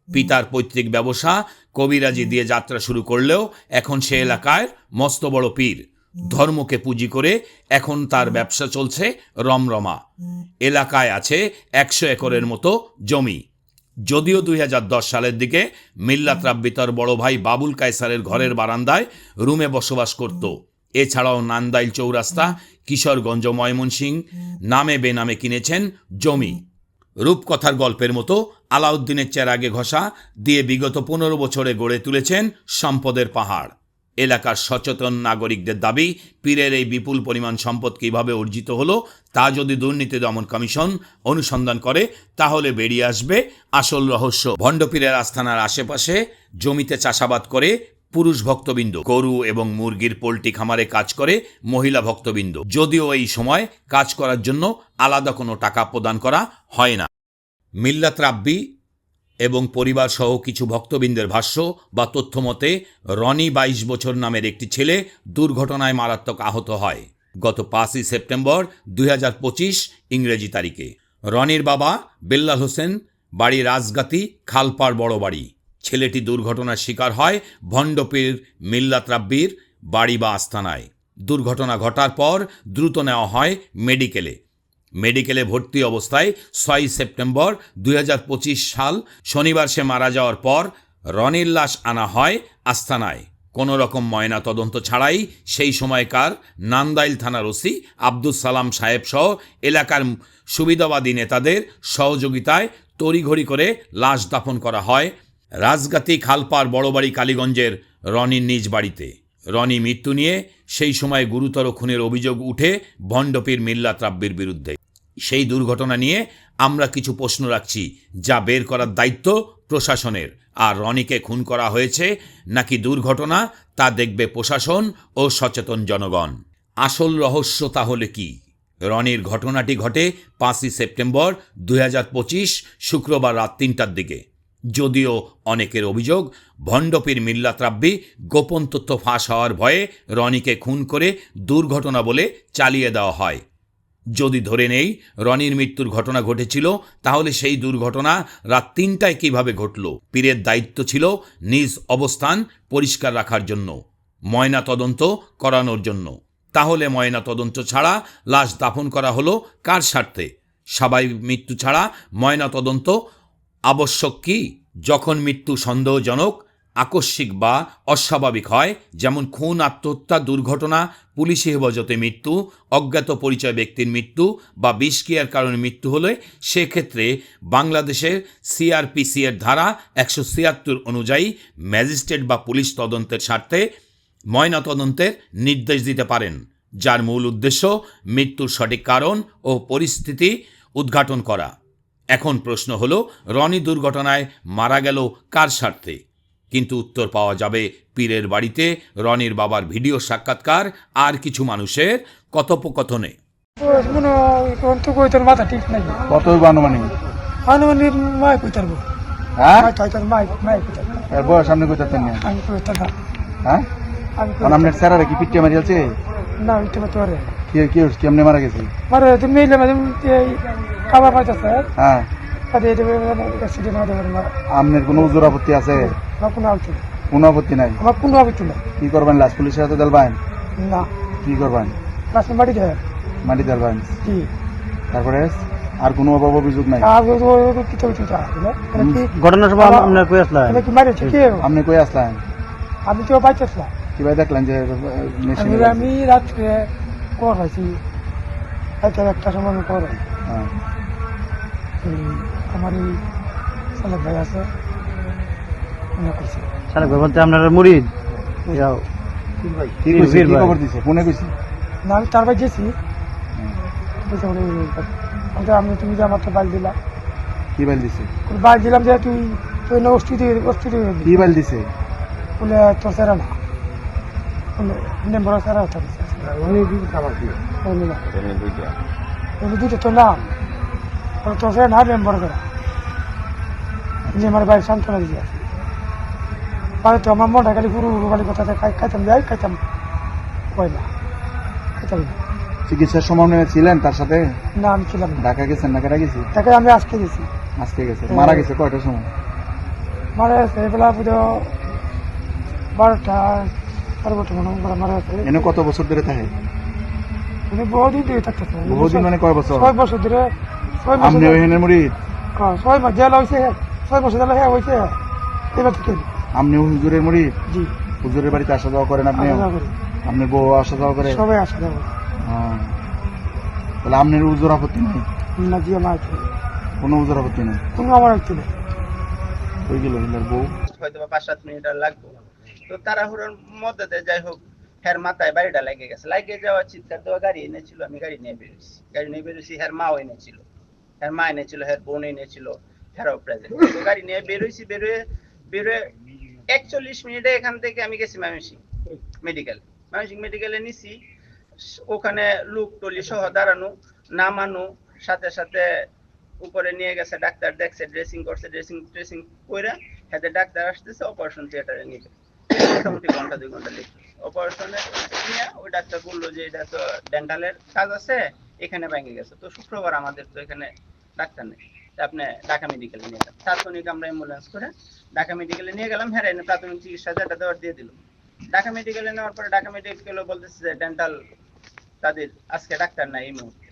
[SPEAKER 1] পিতার পৈতৃক ব্যবসা কবিরাজি দিয়ে যাত্রা শুরু করলেও এখন সে এলাকায় মস্ত বড় পীর। ধর্মকে পুঁজি করে এখন তার ব্যবসা চলছে রমরমা। এলাকায় আছে 100 একরের মতো জমি। যদিও 2010 সালের দিকে মিল্লাত রাব্বি তার বড় ভাই বাবুল কায়সারের ঘরের বারান্দায় রুমে বসবাস করত। এছাড়াও নান্দাইল চৌরাস্তা, কিশোরগঞ্জ, ময়মনসিংহ নামে বেনামে কিনেছেন জমি। রূপকথার গল্পের মতো আলাউদ্দিনের চেরাগে ঘষা দিয়ে বিগত 15 বছরে গড়ে তুলেছেন সম্পদের পাহাড়। এলাকার সচেতন নাগরিকদের দাবি, পীরের এই বিপুল পরিমাণ সম্পদ কিভাবে অর্জিত হলো তা যদি দুর্নীতি দমন কমিশন অনুসন্ধান করে তাহলে বেরিয়ে আসবে আসল রহস্য। ভণ্ডপীরের আস্থানার আশেপাশে জমিতে চাষাবাদ করে পুরুষ ভক্তবৃন্দ, গরু এবং মুরগির পোল্ট্রি খামারে কাজ করে মহিলা ভক্তবৃন্দ। যদিও এই সময় কাজ করার জন্য আলাদা কোনো টাকা প্রদান করা হয় না। মিল্লাত রাব্বি এবং পরিবার সহ কিছু ভক্তবৃন্দের ভাষ্য বা তথ্য মতে রনি 22 বছর নামের একটি ছেলে দুর্ঘটনায় মারাত্মক আহত হয় গত 5ই সেপ্টেম্বর 2025 ইংরেজি তারিখে। রনির বাবা বেল্লাল হোসেন, বাড়ি রাজগাতি, খালপাড় বড় বাড়ি। ছেলেটি দুর্ঘটনার শিকার হয় ভণ্ডপীর মিল্লাত রাব্বির বাড়ি বা আস্তানায়। দুর্ঘটনা ঘটার পর দ্রুত নেওয়া হয় মেডিকেলে ভর্তি অবস্থায় 6 সেপ্টেম্বর 2025 সাল শনিবার সে মারা যাওয়ার পর রনির লাশ আনা হয় আস্তানায়। কোনো রকম ময়না তদন্ত ছাড়াই সেই সময়কার নান্দাইল থানার ওসি আব্দুস সালাম সাহেব সহ এলাকার সুবিধাবাদী নেতাদের সহযোগিতায় তড়িঘড়ি করে লাশ দাফন করা হয় রাজগাতি খালপাড় বড়বাড়ি কালীগঞ্জের রনির নিজ বাড়িতে। রনি মৃত্যু নিয়ে সেই সময় গুরুতর খুনের অভিযোগ উঠে ভণ্ডপীর মিল্লাত রাব্বির বিরুদ্ধে। সেই দুর্ঘটনা নিয়ে আমরা কিছু প্রশ্ন রাখছি, যা বের করার দায়িত্ব প্রশাসনের। আর রনিকে খুন করা হয়েছে নাকি দুর্ঘটনা তা দেখবে প্রশাসন ও সচেতন জনগণ। আসল রহস্য তাহলে কি? রনির ঘটনাটি ঘটে 5ই সেপ্টেম্বর 2025 শুক্রবার রাত 3টার দিকে। যদিও অনেকের অভিযোগ ভণ্ডপীর মিল্লাত রাব্বি গোপন তথ্য ফাঁস হওয়ার ভয়ে রনিকে খুন করে দুর্ঘটনা বলে চালিয়ে দেওয়া হয়। যদি ধরে নেই রনির মৃত্যুর ঘটনা ঘটেছিল, তাহলে সেই দুর্ঘটনা রাত 3টায় কিভাবে ঘটল? পীরের দায়িত্ব ছিল নিজ অবস্থান পরিষ্কার রাখার জন্য, ময়না তদন্ত করানোর জন্য। তাহলে ময়না তদন্ত ছাড়া লাশ দাফন করা হলো কার স্বার্থে? স্বাভাবিক মৃত্যু ছাড়া ময়না তদন্ত আবশ্যক কি? যখন মৃত্যু সন্দেহজনক, আকস্মিক বা অস্বাভাবিক হয়, যেমন খুন, আত্মহত্যা, দুর্ঘটনা, পুলিশি হেফাজতে মৃত্যু, অজ্ঞাত পরিচয় ব্যক্তির মৃত্যু বা বিষক্রিয়ার কারণে মৃত্যু হলে সেক্ষেত্রে বাংলাদেশের CRPC এর ধারা 176 অনুযায়ী ম্যাজিস্ট্রেট বা পুলিশ তদন্তের স্বার্থে ময়নাতদন্তের নির্দেশ দিতে পারেন, যার মূল উদ্দেশ্য মৃত্যুর সঠিক কারণ ও পরিস্থিতি উদ্ঘাটন করা। এখন প্রশ্ন হলো, রনি দুর্ঘটনায় মারা গেল কার স্বার্থে? কিন্তু উত্তর পাওয়া যাবে পীরের বাড়িতে রনির বাবার ভিডিও সাক্ষাৎকার আর কিছু মানুষের কথোপকথনে।
[SPEAKER 5] মাথা ঠিক নাই,
[SPEAKER 7] কত আনুমানিক?
[SPEAKER 5] আনুমানিক মায় কইতার গো,
[SPEAKER 7] হ্যাঁ
[SPEAKER 5] মায় কইতার,
[SPEAKER 7] এর বয়স সামনে কইতাছেন না?
[SPEAKER 5] আমি কইতার না,
[SPEAKER 7] হ্যাঁ
[SPEAKER 5] আমি
[SPEAKER 7] আপনার স্যারারে কি পিটিয়ে মারি আছে?
[SPEAKER 5] না ওইটা তো আরে
[SPEAKER 7] কি কেমনে মারা গেছে?
[SPEAKER 5] মারে তুমি এলে মানে খাবার পাইতেছে,
[SPEAKER 7] হ্যাঁ
[SPEAKER 5] তাহলে এটা অ্যাক্সিডেন্ট হতে পারে না।
[SPEAKER 7] আপনার কোনো উজুর আপত্তি আছে?
[SPEAKER 5] আমার কোনো আপত্তি নেই,
[SPEAKER 7] কোনো আপত্তি নাই?
[SPEAKER 5] আমার কোনো আপত্তি নেই।
[SPEAKER 7] কি করবেন? লাশ পুলিশের হাতে দেলবেন?
[SPEAKER 5] না,
[SPEAKER 7] কি করবেন?
[SPEAKER 5] লাস্ট বাড়ি দেয়
[SPEAKER 7] মাটি দেলবেন?
[SPEAKER 5] কি
[SPEAKER 7] তারপরে আর কোনো অভিযোগ নাই?
[SPEAKER 5] ঘটনার সময় আপনার কই আসলেন? কি মারিছে কি?
[SPEAKER 7] আপনি কই আসলেন?
[SPEAKER 5] আমি তো বাইতে আসলাম।
[SPEAKER 7] কিভাবে দেখলেন যে
[SPEAKER 5] আমি রাত্রে কর হয়েছি, একটা সময় আমি কর হয়। আমার এই সালেক ভাই আছে,
[SPEAKER 3] সালেক ভাই বলতে আপনার মুরিদ?
[SPEAKER 7] কি খবর দিছে? ফোনে কইছি
[SPEAKER 5] না, আমি তার ভাই গেছি, আমি তুমি যে আমার তো বাইক দিলা।
[SPEAKER 7] কি বাইল দিছে?
[SPEAKER 5] বাইক দিলাম যে তুই অস্তুতি
[SPEAKER 7] কি বাইল দিছে?
[SPEAKER 5] বলে তোর সেরা না, বলে বড় সেরা হতে দুটো তোর নাম তোর সেরা না, বড় সেরা আমার বাইক সান্ত্বনা দিছে। পরে তো আমার মনটা খালি পুরো খালি কথা খাইতাম যাই, খাইতাম কয় না, খাইতাম না।
[SPEAKER 7] চিকিৎসার সময় ছিলেন তার সাথে?
[SPEAKER 5] না, আমি ছিলাম না।
[SPEAKER 7] ঢাকা গেছেন না কেটে গেছি?
[SPEAKER 5] তাকে আমি আজকে গেছি।
[SPEAKER 7] আজকে গেছে? মারা গেছে কয়টার সময়?
[SPEAKER 5] মারা গেছে এবেলা পুজো 12টা 12টা মনে মারা গেছে।
[SPEAKER 7] এনে কত বছর ধরে থাকে?
[SPEAKER 5] উনি বহুদিন ধরে থাকতেছে।
[SPEAKER 7] বহুদিন মানে কয় বছর?
[SPEAKER 5] 6 বছর ধরে। 6 বছর।
[SPEAKER 7] আপনি ওইখানে মুরিদ?
[SPEAKER 5] 6 মাস জেল হয়েছে, 6 বছর জেল হয়েছে এবার থেকে।
[SPEAKER 7] আপনি হুজুরের মুরিদ?
[SPEAKER 5] জি।
[SPEAKER 7] হুজুরের বাড়িতে আসা যাওয়া করেন আপনি? আপনি বউ আসা যাওয়া করে?
[SPEAKER 5] সবাই আসা যাওয়া।
[SPEAKER 7] তাহলে আপনার উজুর আপত্তি নেই?
[SPEAKER 5] না জি, আমার
[SPEAKER 7] কোনো উজুর আপত্তি নেই?
[SPEAKER 5] কোনো আমার আপত্তি নেই।
[SPEAKER 7] ওই গেল হিলার বউ
[SPEAKER 10] হয়তো 5-7 মিনিট আর লাগবে। তো তাড়াহুড়োর মধ্যে যাই হোক হের মাথায় বাড়িটা লেগে গেছে। লাগিয়ে যাওয়া চিৎকার দেওয়া, গাড়ি এনেছিল, আমি গাড়ি নিয়ে বেরোছি। হের মাও এনেছিল, হের মা এনেছিল, হের বোন এনেছিল, হেরাও প্রেজেন্ট। তো গাড়ি নিয়ে বেরোয় 41 মিনিটে এখান থেকে আমি গেছি ময়মনসিংহ মেডিকেলে নিছি। ওখানে লোক টলি সহ দাঁড়ানো, নামানো, সাথে সাথে উপরে নিয়ে গেছে ডাক্তার, দেখছে, ড্রেসিং করছে, ড্রেসিং করে হাতে ডাক্তার আসতেছে, অপারেশন থিয়েটারে নিবে। মোটামুটি ঘন্টা 2 ঘন্টা লেগে অপারেশনে নিয়ে ওই ডাক্তার বললো যে এটা তো ডেন্টালের কাজ আছে, এখানে ভেঙে গেছে। তো শুক্রবার আমাদের তো এখানে ডাক্তার নেই, আপনি ঢাকা মেডিকেলে নিয়ে গেলাম। তাৎক্ষণিক আমরা অ্যাম্বুলেন্স করে ঢাকা মেডিকেলে নিয়ে গেলাম। হ্যাঁ, এনে প্রাথমিক চিকিৎসা যেটা দেওয়ার দিয়ে দিল। ঢাকা মেডিকেলে নেওয়ার পরে ঢাকা মেডিকেলে বলতেছে যে ডেন্টাল তাদের আজকে ডাক্তার নাই এই মুহূর্তে।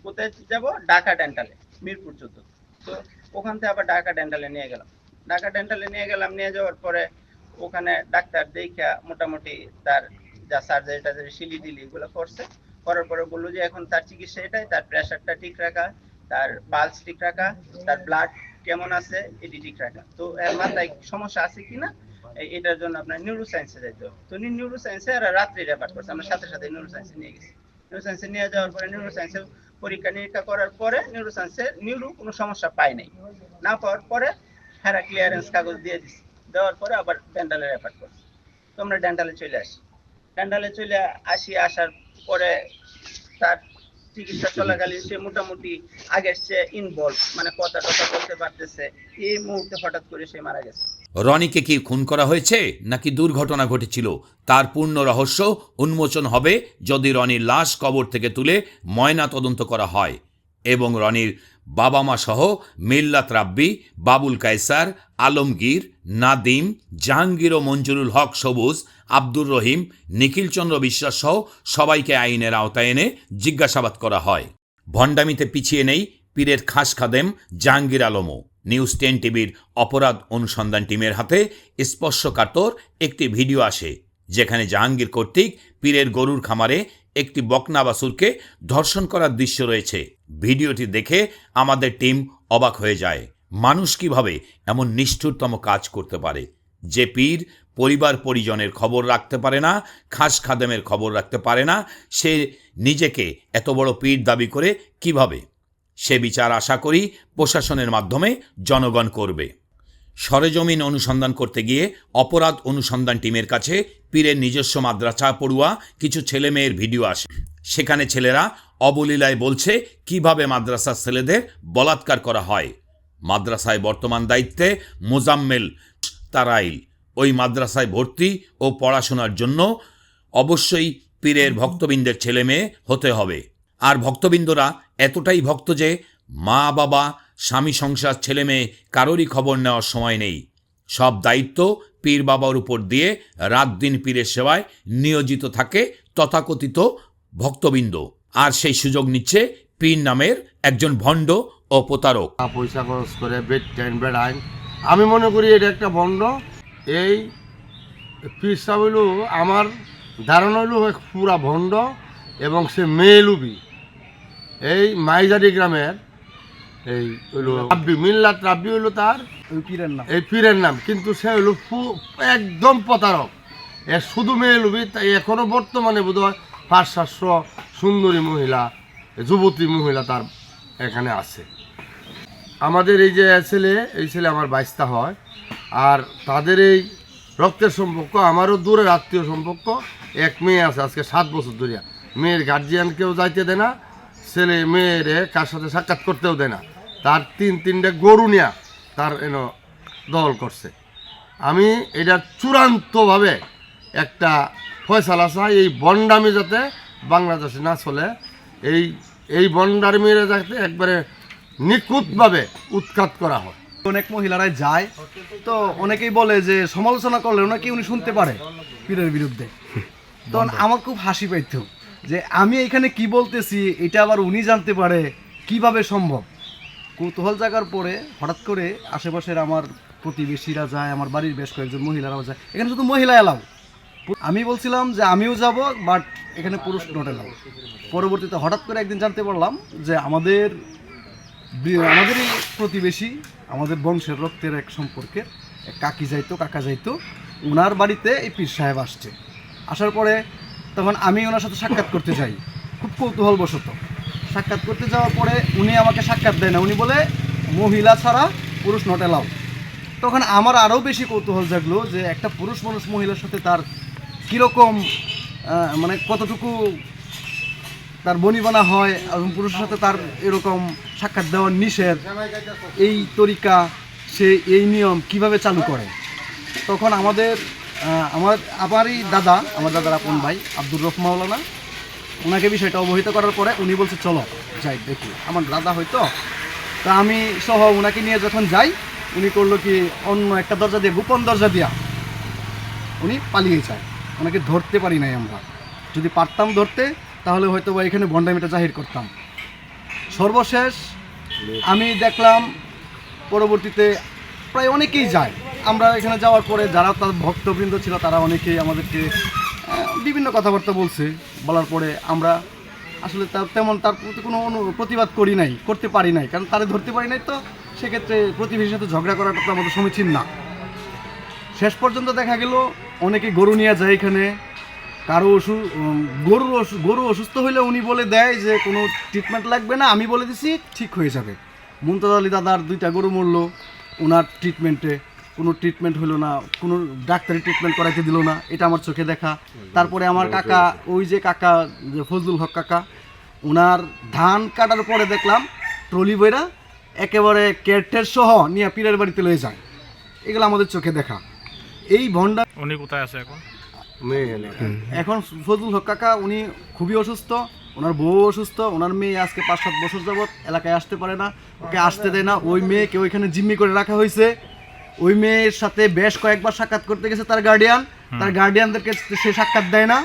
[SPEAKER 10] কোথায় যাব? ঢাকা ডেন্টালে, মিরপুর 14। তো ওখান থেকে আবার ঢাকা ডেন্টালে নিয়ে গেলাম। নিয়ে যাওয়ার পরে ওখানে ডাক্তার দেখা মোটামুটি তার যা সার্জারি শিলি দিলি এগুলো করার পরে বললো যে এখন তার চিকিৎসা এটাই, তার প্রেশারটা ঠিক রাখা, তার পালস ঠিক রাখা, তার ব্লাড কেমন আছে এটি ঠিক রাখা। তো এর মাথায় সমস্যা আছে কিনা এটার জন্য আপনার নিউরো সায়েন্সে যাইতে হবে। তো নিউরো সায়েন্সে আর রাত্রি রেফার করছে, আমরা সাথে সাথে নিউরো সায়েন্সে নিয়ে গেছি। নিউরো সায়েন্সে নিয়ে যাওয়ার পরে নিউরো সায়েন্সে পরীক্ষা নিরীক্ষা করার পরে নিউরো সায়েন্সে কোনো সমস্যা পায় নাই। না পাওয়ার পরে হ্যাঁ ক্লিয়ারেন্স কাগজ দিয়ে দিছি। দেওয়ার পরে আবার ডেন্টালে রেফার করছি। তো আমরা ডেন্টালে চলে আসি। আসার পরে তার চিকিৎসা চলাকালীন সে মোটামুটি আগের সে ইনভলভ, মানে কথা টথা বলতে পারতেছে, এই মুহূর্তে হঠাৎ করে সে মারা গেছে।
[SPEAKER 1] রনিকে কি খুন করা হয়েছে নাকি দুর্ঘটনা ঘটেছিল তার পূর্ণ রহস্য উন্মোচন হবে যদি রনির লাশ কবর থেকে তুলে ময়না তদন্ত করা হয় এবং রনির বাবা মা সহ মিল্লাত রাব্বি, বাবুল কায়সার, আলমগীর, নাদিম, জাহাঙ্গীর ও মঞ্জুরুল হক সবুজ, আব্দুর রহিম, নিখিলচন্দ্র বিশ্বাস সহ সবাইকে আইনের আওতায় এনে জিজ্ঞাসাবাদ করা হয়। ভণ্ডামিতে পিছিয়ে নেই পীরের খাস খাদেম জাহাঙ্গীর আলমও। নিউজ 10 টিভির অপরাধ অনুসন্ধান টিমের হাতে স্পর্শকাতর একটি ভিডিও আসে যেখানে জাহাঙ্গীর কর্তৃক পীরের গরুর খামারে একটি বকনা বাছুরকে ধর্ষণ করার দৃশ্য রয়েছে। ভিডিওটি দেখে আমাদের টিম অবাক হয়ে যায়। মানুষ কিভাবে এমন নিষ্ঠুরতম কাজ করতে পারে? যে পীর পরিবার পরিজনের খবর রাখতে পারে না, খাস খাদেমের খবর রাখতে পারে না, সে নিজেকে এত বড় পীর দাবি করে কিভাবে? সে বিচার আশা করি প্রশাসনের মাধ্যমে জনগণ করবে। সরেজমিন অনুসন্ধান করতে গিয়ে অপরাধ অনুসন্ধান টিমের কাছে পীরের নিজস্ব মাদ্রাসা পড়ুয়া কিছু ছেলে মেয়ের ভিডিও আসে। সেখানে ছেলেরা অবলীলায় বলছে কিভাবে মাদ্রাসার ছেলেদের বলাৎকার করা হয়। মাদ্রাসায় বর্তমান দায়িত্বে মোজাম্মেল তারাইল। ওই মাদ্রাসায় ভর্তি ও পড়াশোনার জন্য অবশ্যই পীরের ভক্তবৃন্দের ছেলে মেয়ে হতে হবে। আর ভক্তবৃন্দরা এতটাই ভক্ত যে মা বাবা, স্বামী, সংসার, ছেলে মেয়ে কারোরই খবর নেওয়ার সময় নেই। সব দায়িত্ব পীর বাবার উপর দিয়ে রাত দিন পীরের সেবায় নিয়োজিত থাকে তথাকথিত ভক্তবৃন্দ। আর সেই সুযোগ নিচ্ছে পীর নামের একজন ভণ্ড ও প্রতারক।
[SPEAKER 11] পয়সা খরচ করে বেড টাইম বেড়ায়। আমি মনে করি এটা একটা ভণ্ড। এই পীর সাহেব হইল আমার ধারণা হইল পুরা ভণ্ড এবং সে মেয়ে লুবি। এই মাইজারি গ্রামের এই হইল রাব্বি, মিল্লাত রাব্বি হইল তার এই পীরের নাম, কিন্তু সে হইল একদম প্রতারক। এ শুধু মেয়ে লুবি। তাই এখনো বর্তমানে বোধ হয় 500-700 সুন্দরী মহিলা, যুবতী মহিলা তার এখানে আছে। আমাদের এই যে ছেলে, এই ছেলে আমার বাইস্তা হয়। আর তাদের এই রক্তের সম্পর্ক, আমারও দূরের আত্মীয় সম্পর্ক। এক মেয়ে আছে আজকে 7 বছর ধরিয়া। মেয়ের গার্জিয়ানকেও যাইতে দেয় না, ছেলে মেয়েরে কার সাথে সাক্ষাৎ করতেও দেয় না। তার 3-3টে গরু নিয়ে তার দল করছে। আমি এটা চূড়ান্তভাবে একটা ফয়সালা চাই, এই বন্ডামি যাতে বাংলাদেশে না চলে। এই বন্ডামিরা যাতে একবারে নিখুঁতভাবে উৎখাত করা হয়।
[SPEAKER 12] অনেক মহিলারাই যায়, তো অনেকেই বলে যে সমালোচনা করলে নাকি উনি শুনতে পারে পীরের বিরুদ্ধে। তখন আমার খুব হাসি পাইত যে আমি এখানে কি বলতেছি এটা আবার উনি জানতে পারে, কিভাবে সম্ভব? কৌতূহল জাগার পরে হঠাৎ করে আশেপাশের আমার প্রতিবেশীরা যায়, আমার বাড়ির বেশ কয়েকজন মহিলারাও যায়। এখানে শুধু মহিলা এলাও। আমি বলছিলাম যে আমিও যাব, বাট এখানে পুরুষ নট এলাও। পরবর্তীতে হঠাৎ করে একদিন জানতে পারলাম যে আমাদেরই প্রতিবেশী, আমাদের বংশের রক্তের এক সম্পর্কের এক কাকা যাইতো, ওনার বাড়িতে এই পীর সাহেব আসছে। আসার পরে তখন আমি ওনার সাথে সাক্ষাৎ করতে যাই, খুব কৌতূহলবশত। সাক্ষাৎ করতে যাওয়ার পরে উনি আমাকে সাক্ষাৎ দেয় না, উনি বলে মহিলা ছাড়া পুরুষ নট এলাও। তখন আমার আরও বেশি কৌতূহল জাগলো যে একটা পুরুষ মানুষ মহিলার সাথে তার কীরকম মানে কতটুকু তার বনিবনা হয় এবং পুরুষের সাথে তার এরকম সাক্ষাৎ দেওয়ার নিষেধ, এই তরিকা, সে এই নিয়ম কিভাবে চালু করে। তখন আমারই দাদা, আমার দাদার আপন ভাই আব্দুর রফ মাওলানা, ওনাকে বিষয়টা অবহিত করার পরে উনি বলছে চলো যাই দেখি। আমার দাদা হয়তো, তা আমি সহ ওনাকে নিয়ে যখন যাই, উনি করলো কি অন্য একটা দরজা দিয়ে, গোপন দরজা দিয়া উনি পালিয়ে যায়। ওনাকে ধরতে পারি নাই আমরা। যদি পারতাম ধরতে তাহলে হয়তো বা এখানে ভণ্ডামিটা জাহির করতাম। সর্বশেষ আমি দেখলাম পরবর্তীতে প্রায় অনেকেই যায়। আমরা এখানে যাওয়ার পরে যারা তার ভক্তবৃন্দ ছিল তারা অনেকেই আমাদেরকে বিভিন্ন কথাবার্তা বলার পরে আমরা আসলে তেমন তার প্রতি কোনো প্রতিবাদ করতে পারি নাই, কারণ তারা ধরতে পারি নাই। তো সেক্ষেত্রে প্রতিবেশীর সাথে ঝগড়া করাটা তো আমাদের সমীচীন না। শেষ পর্যন্ত দেখা গেল অনেকে গরু নিয়ে যায় এখানে। কারো গরু অসুস্থ হইলে উনি বলে দেয় যে কোনো ট্রিটমেন্ট লাগবে না, আমি বলে দিছি ঠিক হয়ে যাবে। মুমতাজ আলী দাদার 2টা গরু মরলো, ওনার ট্রিটমেন্টে কোনো ট্রিটমেন্ট হলো না, কোনো ডাক্তারি ট্রিটমেন্ট করাইতে দিল না, এটা আমার চোখে দেখা। তারপরে আমার কাকা, ওই যে কাকা যে ফজলুল হক কাকা, ওনার ধান কাটার পরে দেখলাম ট্রলি বইরা একেবারে কেটের সহ নিয়ে পীরের বাড়িতে লয়ে যায়। এগুলো আমাদের চোখে দেখা। এই ভণ্ডা
[SPEAKER 13] উনি কোথায় আছে এখন?
[SPEAKER 12] এখন ফজলুল হক কাকা উনি খুবই অসুস্থ, ওনার বউ অসুস্থ, ওনার মেয়ে আজকে 5-7 বছর যাবৎ এলাকায় আসতে পারে না, ওকে আসতে দেয় না। ওই মেয়েকে ওইখানে জিম্মি করে রাখা হয়েছে। ওই মেয়ের সাথে বেশ কয়েকবার সাক্ষাৎ করতে গেছে তার গার্ডিয়ানদেরকে সে সাক্ষাৎ দেয় না।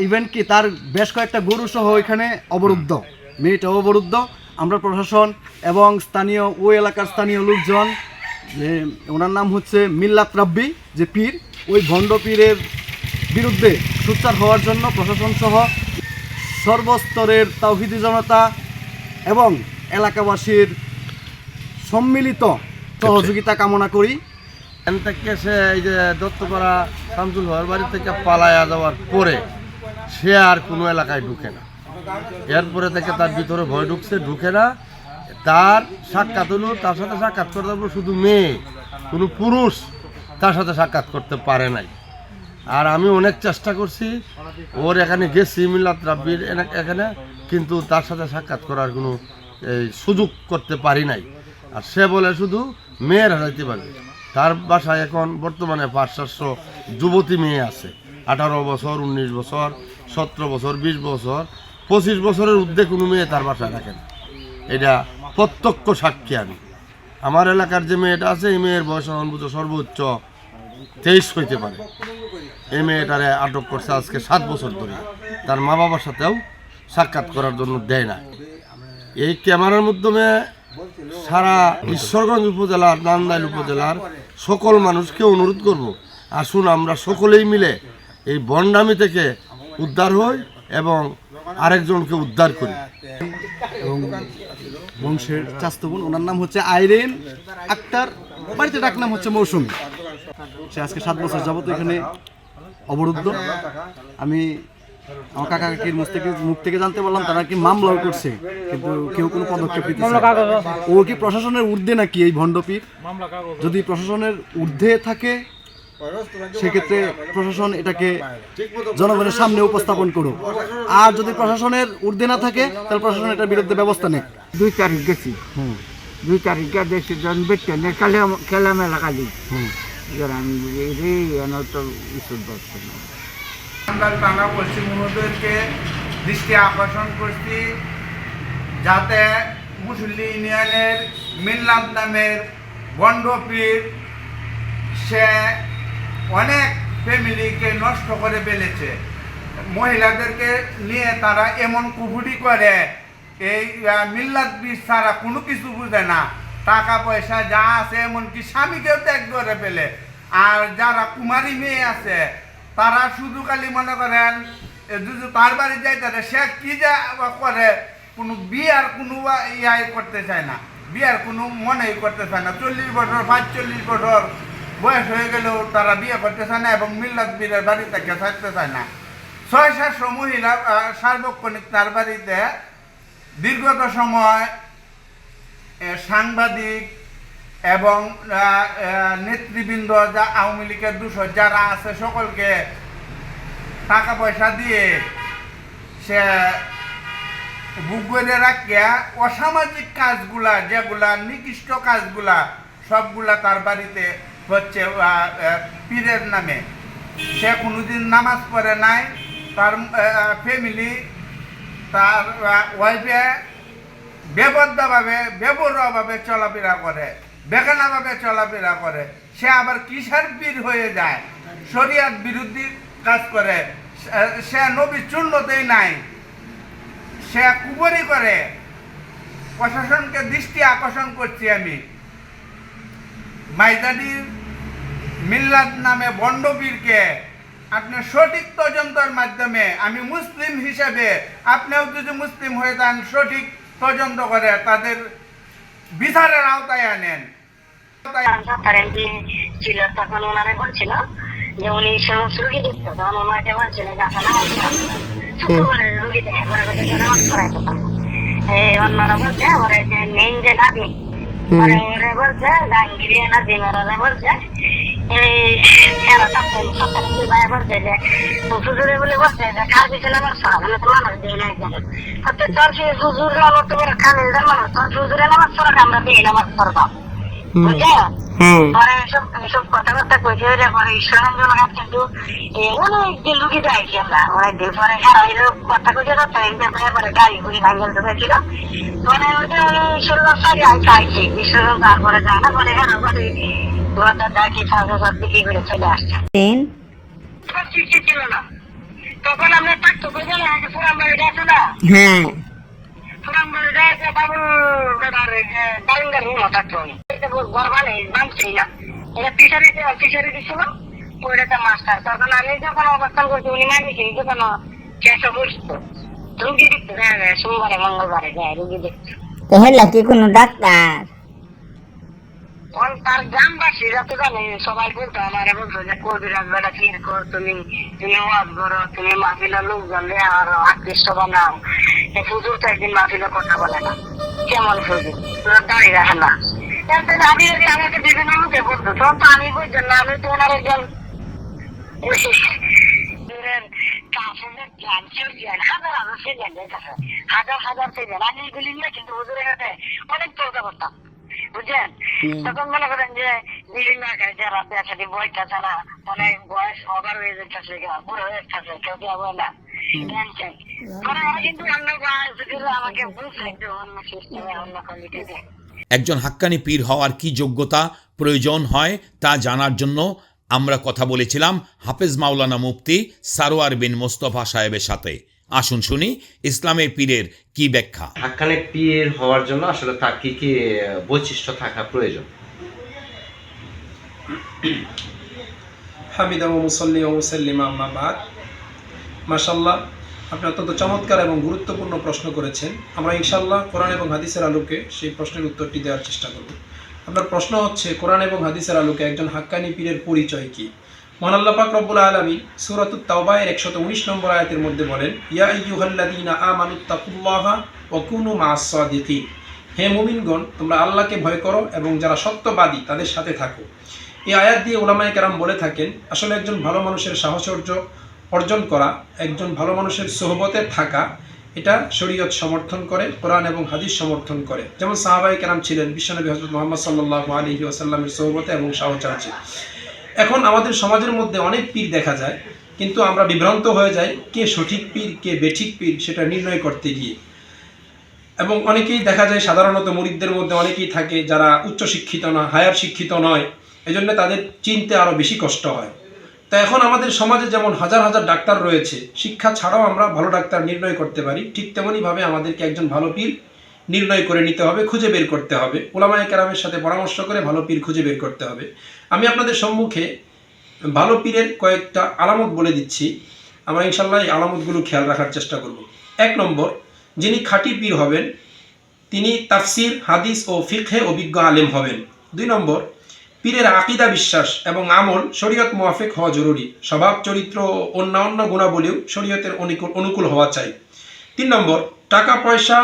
[SPEAKER 12] ইভেন কি তার বেশ কয়েকটা গরু সহ ওইখানে অবরুদ্ধ, মেয়েটা অবরুদ্ধ। আমরা প্রশাসন এবং স্থানীয় ওই এলাকার স্থানীয় লোকজন, যে ওনার নাম হচ্ছে মিল্লাত রাব্বি যে পীর, ওই ভণ্ড পীরের বিরুদ্ধে সোচ্চার হওয়ার জন্য প্রশাসন সহ সর্বস্তরের তাওহীদি জনতা এবং এলাকাবাসীর সম্মিলিত সহযোগিতা কামনা করি।
[SPEAKER 11] এখান থেকে সে এই যে দত্তপাড়া শামসুল হওয়ার বাড়ি থেকে পালায়া যাওয়ার পরে সে আর কোনো এলাকায় ঢুকে না। এরপরে থেকে তার ভিতরে ভয় ঢুকে না। তার সাক্ষাৎ হলো, তার সাথে সাক্ষাৎ করতে পারবো শুধু মেয়ে, কোনো পুরুষ তার সাথে সাক্ষাৎ করতে পারে নাই। আর আমি অনেক চেষ্টা করছি, ওর এখানে গেছি মিল্লাত রাব্বির এখানে, কিন্তু তার সাথে সাক্ষাৎ করার কোনো সুযোগ করতে পারি নাই। আর সে বলে শুধু মেয়ের হারাইতে পারবে। তার বাসায় এখন বর্তমানে 500 যুবতী মেয়ে আছে, 18 বছর, 19 বছর, 17 বছর, 20 বছর, 25 বছরের ঊর্ধ্বে কোনো মেয়ে তার বাসায় রাখেন। এটা প্রত্যক্ষ সাক্ষী আমি। আমার এলাকার যে মেয়েটা আছে, এই মেয়ের বয়স অনুভূত সর্বোচ্চ 23 হইতে পারে। এই মেয়েটারে আটক করছে আজকে 7 বছর ধরে। তার মা বাবার সাথেও সাক্ষাৎ করার জন্য দেয় না। এই ক্যামেরার মাধ্যমে সারা ঈশ্বরগঞ্জ উপজেলার, নান্দাইল উপজেলার সকল মানুষকে অনুরোধ করব, আসুন আমরা সকলেই মিলে এই বন্ডামি থেকে উদ্ধার হই এবং আরেকজনকে উদ্ধার করি।
[SPEAKER 12] এবং বংশের চাস্তো বোন, ওনার নাম হচ্ছে আইরিন আক্তার, বাড়িতে ডাক নাম হচ্ছে মৌসুমী। সে আজকে 7 বছর যাবত এখানে অবরুদ্ধ। আমি আমার কাকা কাকির মুখ থেকে জানতে পারলাম তারা কি মামলাও করছে, কিন্তু কেউ কোনো পদক্ষেপ নিতে চায় না। ও কি প্রশাসনের ঊর্ধ্বে নাকি এই ভণ্ডপীর? যদি প্রশাসনের ঊর্ধ্বে থাকে সেক্ষেত্রে প্রশাসন এটাকে জনগণের সামনে উপস্থাপন করুক। আর যদি প্রশাসনের ঊর্ধ্বে না থাকে তাহলে প্রশাসন এটার বিরুদ্ধে ব্যবস্থা নেয়।
[SPEAKER 5] 2 তারিখ গেছি, 2 তারিখে দেখছি জন বেটেন খেলা মেলা কালি আমি তো
[SPEAKER 10] আমরা টানা পশ্চিম মহোদয়কে দৃষ্টি আকর্ষণ করছি যাতে মুসল্লি ইউনিয়নের মিল্লাত নামের বন্ডপীর সে অনেক ফ্যামিলিকে নষ্ট করে ফেলেছে। মহিলাদেরকে নিয়ে তারা এমন কুফুরি করে, এই মিল্লাত পীর ছাড়া কোনো কিছু বুঝে না। টাকা পয়সা যা আছে এমনকি স্বামীকেও ত্যাগ করে ফেলে। আর যারা কুমারী মেয়ে আছে তারা শুধু খালি মনে করেন যদি তার বাড়ি যাই তাহলে সে কি যা করে, কোনো বিয়ার কোনো ইয়াই করতে চায় না, বিয়ার কোনো মনেই করতে চায় না। 40 বছর 45 বছর বয়স হয়ে গেলেও তারা বিয়ে করতে চায় না এবং মিল্লাত পীরের বাড়ি থেকে থাকতে চায় না। 600 মহিলা সার্বক্ষণিক তার বাড়িতে দীর্ঘত সময় সাংবাদিক এবং নেতৃবৃন্দ, যা আওয়ামী লীগের দূষণ যারা আছে সকলকে টাকা পয়সা দিয়ে সে বুক করে রাখিয়া অসামাজিক কাজগুলা, যেগুলা নিকৃষ্ট কাজগুলা, সবগুলা তার বাড়িতে হচ্ছে পীরের নামে। সে কোনোদিন নামাজ পড়ে নাই। তার ফ্যামিলি, তার ওয়াইফে বেবরভাবে চলাফেরা করে, বেগানাভাবে চলাফেরা করে। সে আবার কিসের পীর হয়ে যায়, শরিয়াত বিরোধী কাজ করে। সে নবী চূর্ণতেই নাই, সে কুবরি করে। প্রশাসনকে দৃষ্টি আকর্ষণ করছি আমি, মাইজাডির মিল্লাত নামে বন্ডপীরকে আপনি সঠিক তদন্তের মাধ্যমে, আমি মুসলিম হিসেবে আপনিও যদি মুসলিম হয়ে যান, সঠিক তদন্ত করে তাদের বিচারের আওতায় আনেন।
[SPEAKER 8] ছিল তখন ওনারা বলছিল যে উনি সমস্ত রুগী দেখতে, তখন ওনাকে বলছিল রুগী দেখে অন্যরা বলছে ওরা যে মেইন যে নাবি ওরা বলছে ডাঙ্গিরিয়া নাদি ওরা বলছে
[SPEAKER 4] এই খেলা সপ্তাহে ভাই বলছে যে হুজুরে বলে বলছে যে খাবি ছিল আমার সব মানে তো মানুষ দিয়ে না সত্যি চল সে হুজুর আমার তো বড় খামিলদার মানুষ চল হুজুরে আমার সরক আমরা দিয়ে আমার সরকার বুঝছে পরে সব কথাবার্তা কইছে রে পরে ঈশ্বরের জন্য কিন্তু অনেক দিন রুগী যাইছি আমরা অনেক দিন পরে কথা কইছে তো পরে গাড়ি ঘুরি ভাঙল তো ছিল মানে ওইটা 16 সালে আইছি ঈশ্বরের তারপরে যায় না বলে হ্যাঁ বলে তখন আমরা থাকতো পুরান বাড়িটা আছে না পুরান বাড়িটা আছে বাবু বারিন্দার রুম থাকতো গরবা নেই বাঁধছি না এটা ফিশারি দিছিল ওইটাতে মাস্টার তখন আমি যখন অবস্থান করছি উনি মানিছি যখন চেষ্টা বসতো রুগী দেখতে যায় সোমবারে মঙ্গলবারে যায় রুগী দেখতে
[SPEAKER 13] কি কোনো ডাক্তার
[SPEAKER 4] তার গ্রামবাসীরা তো জানে সবাই বলতো আমার বলতো যে কবিরাজ বেড়া কি তুমি ওয়াজ করো তুমি মাহফিলের লোকজন আর আকৃষ্ট বানাও হুজুর তো একদিন মাহফিলে কথা বলে না কেমন হুজুর দাঁড়িয়ে রাখে না আমি আমাকে বিভিন্ন লোকে বলতো তখন তো আমি বুঝতাম না আমি তো ওনার একজন হাজার সেজেন আমি এগুলি নিয়ে কিন্তু হুজুরের কাছে অনেক চর্চা করতাম বুঝছেন তখন মনে করেন যে বিভিন্ন যারা পেশাটি বইতেছে না অনেক বয়স ওভার হয়ে যেতেছে পুরো হয়ে যাচ্ছে কেউ কেউ বলে না কিন্তু আমাকে বুঝছে অন্য সিস্টেমে অন্য কমিটিতে
[SPEAKER 1] একজন হাক্কানি পীর হওয়ার কি যোগ্যতা প্রয়োজন হয় তা জানার জন্য আমরা কথা বলেছিলাম হাফেজ মাওলানা মুফতি সারোয়ার বিন মোস্তফা সাহেবের সাথে। আসুন শুনি ইসলামের পীরের কি ব্যাখ্যা।
[SPEAKER 3] হাক্কানি পীর হওয়ার জন্য আসলে তার কি কি বৈশিষ্ট্য থাকা প্রয়োজন?
[SPEAKER 14] হামিদা ওয়া মুসাল্লি ওয়া মুসাল্লিমা আম্মা বাদ। মাশাআল্লাহ, আপনি অত্যন্ত চমৎকার এবং গুরুত্বপূর্ণ প্রশ্ন করেছেন। আমরা ইনশাআল্লাহ কোরআন এবং হাদিসের আলোকে সেই প্রশ্নের উত্তরটি দেওয়ার চেষ্টা করব। আপনার প্রশ্ন হচ্ছে কোরআন এবং হাদিসের আলোকে একজন হাক্কানি পীরের পরিচয় কি? মহান আল্লাহ পাক রব্বুল আলামিন সূরাতুত তাওবায়ের 119 নম্বর আয়াতের মধ্যে বলেন, ইয়া আইয়ুহাল্লাযীনা আমানুত্তাকুল্লাহা ওয়া কুনু মা'আস সাদিকিন। হে মুমিনগণ, তোমরা আল্লাহকে ভয় করো এবং যারা সত্যবাদী তাদের সাথে থাকো। এই আয়াত দিয়ে উলামায়ে কেরাম বলে থাকেন, আসলে একজন ভালো মানুষের সাহচর্য অর্জন করা, একজন ভালো মানুষের সোহবতে থাকা, এটা শরীয়ত সমর্থন করে, কোরআন এবং হাদিস সমর্থন করে। যেমন সাহাবায়ে কেরাম ছিলেন বিশ্বনবী হযরত মুহাম্মদ সাল্লাল্লাহু আলাইহি ওয়াসাল্লামের সোহবতে এবং সাহচর্যে। এখন আমাদের সমাজের মধ্যে অনেক পীর দেখা যায়, কিন্তু আমরা বিভ্রান্ত হয়ে যাই কে সঠিক পীর কে বেঠিক পীর সেটা নির্ণয় করতে গিয়ে। এবং অনেকেই দেখা যায় সাধারণত মুরিদদের মধ্যে অনেকেই থাকে যারা উচ্চ শিক্ষিত না, হায়ার শিক্ষিত নয়, এজন্য তাদের চিনতে আরও বেশি কষ্ট হয়। তো এখন আমাদের সমাজে যেমন হাজার হাজার ডাক্তার রয়েছে, শিক্ষা ছাড়াও আমরা ভালো ডাক্তার নির্ণয় করতে পারি, ঠিক তেমনইভাবে আমাদেরকে একজন ভালো পীর নির্ণয় করে নিতে হবে, খুঁজে বের করতে হবে, উলামায়ে কেরামের সাথে পরামর্শ করে ভালো পীর খুঁজে বের করতে হবে। আমি আপনাদের সম্মুখে ভালো পীরের কয়েকটা আলামত বলে দিচ্ছি, আমরা ইনশাল্লাহ এই আলামতগুলো খেয়াল রাখার চেষ্টা করব। 1 নম্বর, যিনি খাঁটি পীর হবেন তিনি তাফসির, হাদিস ও ফিকহে অভিজ্ঞ আলেম হবেন। 2 নম্বর, পীরের আকীদা, বিশ্বাস এবং আমল শরীয়ত মুয়াফিক হওয়া জরুরি। স্বভাব, চরিত্র ও অন্যান্য গুণাবলীও শরীয়তের অনুকূল হওয়া চাই। 3 নম্বর, টাকা পয়সা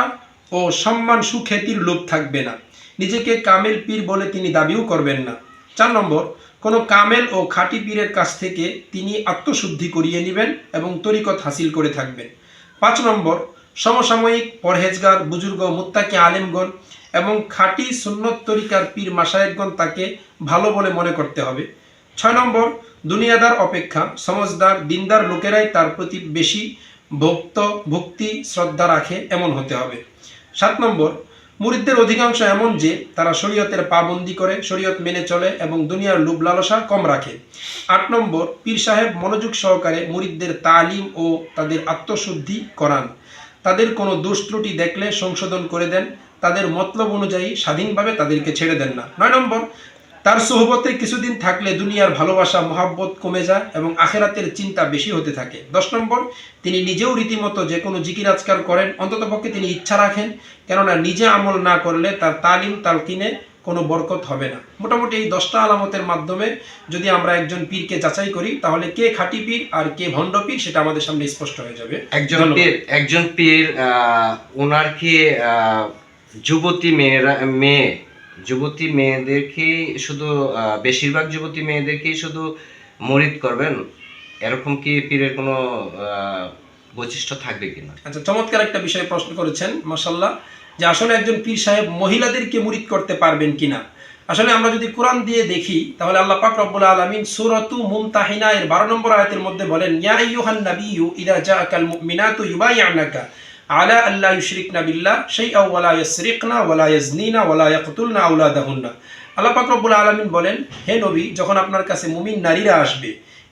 [SPEAKER 14] ও সম্মান সুখ্যাতির লোভ থাকবে না। নিজেকে কামেল পীর বলে তিনি দাবিও করবেন না। 4 নম্বর, কোনো কামেল ও খাঁটি পীরের কাছ থেকে তিনি আত্মশুদ্ধি করিয়ে নেবেন এবং তরিকত হাসিল করে থাকবেন। 5 নম্বর, সমসাময়িক পরহেজগার, বুজুর্গ, মুত্তাকি আলেমগণ এবং খাঁটি সুন্নত তরিকার পীর মাশায়েখগণ তাকে ভালো বলে মনে করতে হবে। 6 নম্বর, দুনিয়াদার অপেক্ষা সমজদার, দিনদার লোকেরাই তার প্রতি বেশি ভক্তি শ্রদ্ধা রাখে এমন হতে হবে। 7 নম্বর, মুরিদদের অধিকাংশ এমন যে তারা শরীয়তের পাবন্দি করে, শরীয়ত মেনে চলে এবং দুনিয়ার লোভ লালসা কম রাখে। 8 নম্বর, পীর সাহেব মনোযোগ সহকারে মুরিদদের তালিম ও তাদের আত্মশুদ্ধি করান, তাদের কোনো দোষ ত্রুটি দেখলে সংশোধন করে দেন, তাদের মতলব অনুযায়ী স্বাধীনভাবে তাদেরকে ছেড়ে দেন না। 9 নম্বর, তার সোহবতে কিছুদিন থাকলে দুনিয়ার ভালোবাসা মহাব্বত কমে যায় এবং আখেরাতের চিন্তা বেশি হতে থাকে। 10 নম্বর, তিনি নিজেও রীতিমতো যে কোনো জিকির আজকার করেন, অন্ততপক্ষে তিনি ইচ্ছা রাখেন, কেননা নিজে আমল না করলে তার তালিম তালকিনে কোনো বরকত হবে না। মোটামুটি এই 10টা আলামতের মাধ্যমে যদি আমরা একজন পীরকে যাচাই করি, তাহলে কে খাঁটি পীর আর কে ভণ্ড পীর সেটা আমাদের সামনে স্পষ্ট হয়ে যাবে।
[SPEAKER 3] একজন পীর ওনার কি যুবতী মেয়ে যুবতী মেয়েদেরকে শুধু বেশিরভাগ যুবতী মেয়েদেরকেই শুধু মুরিদ করবেন, এরকম কি পীরের কোনো বৈশিষ্ট্য থাকবে কিনা?
[SPEAKER 14] আচ্ছা, চমৎকার একটা বিষয় প্রশ্ন করেছেন, মাশাআল্লাহ, যে আসলে একজন পীর সাহেব মহিলাদেরকে মুরিদ করতে পারবেন কিনা। আসলে আমরা যদি কোরআন দিয়ে দেখি তাহলে আল্লাহ পাক রব্বুল আলামিন সূরাতু মুমতাহিনা এর 12 নম্বর আয়াতের মধ্যে বলেন, ইয়া আইয়ুহান নাবিয়্যু ইযা জাআকাল মুমিনাতু ইউবাইয়ুনাকা আলা আল্লা ইউশরিকনা বিল্লাহ শাইআ ওয়া লা ইয়াসরিকনা ওয়া লা ইয়াজনিনা ওয়া লা ইয়াকতুলনা আওলাদাহুন্না। আল্লাহ পাক রব্বুল আলামিন বলেন, হে নবী, যখন আপনার কাছে মুমিন নারীরা আসবে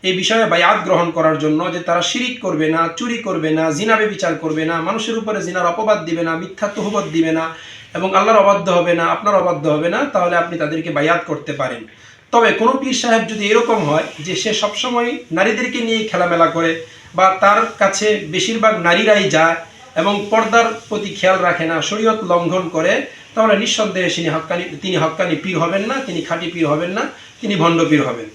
[SPEAKER 14] এই বিষয়ে বায়াত গ্রহণ করার জন্য যে তারা শিরিক করবে না, চুরি করবে না, জিনা ব্যভিচার করবে না, মানুষের উপরে জিনার অপবাদ দিবে না, মিথ্যা তহমত দিবে না এবং আল্লাহর অবাধ্য হবে না, আপনার অবাধ্য হবে না, তাহলে আপনি তাদেরকে বায়াত করতে পারেন। তবে কোনো পীর সাহেব যদি এরকম হয় যে সে সবসময় নারীদেরকে নিয়ে খেলামেলা করে বা তার কাছে বেশিরভাগ নারীরাই যায় এবং পর্দার প্রতি খেয়াল রাখে না, শরীয়ত লঙ্ঘন করে, তাহলে নিঃসন্দেহে তিনি হক্কানি পীর হবেন না, তিনি খাঁটি পীর হবেন না, তিনি ভণ্ড পীর হবেন।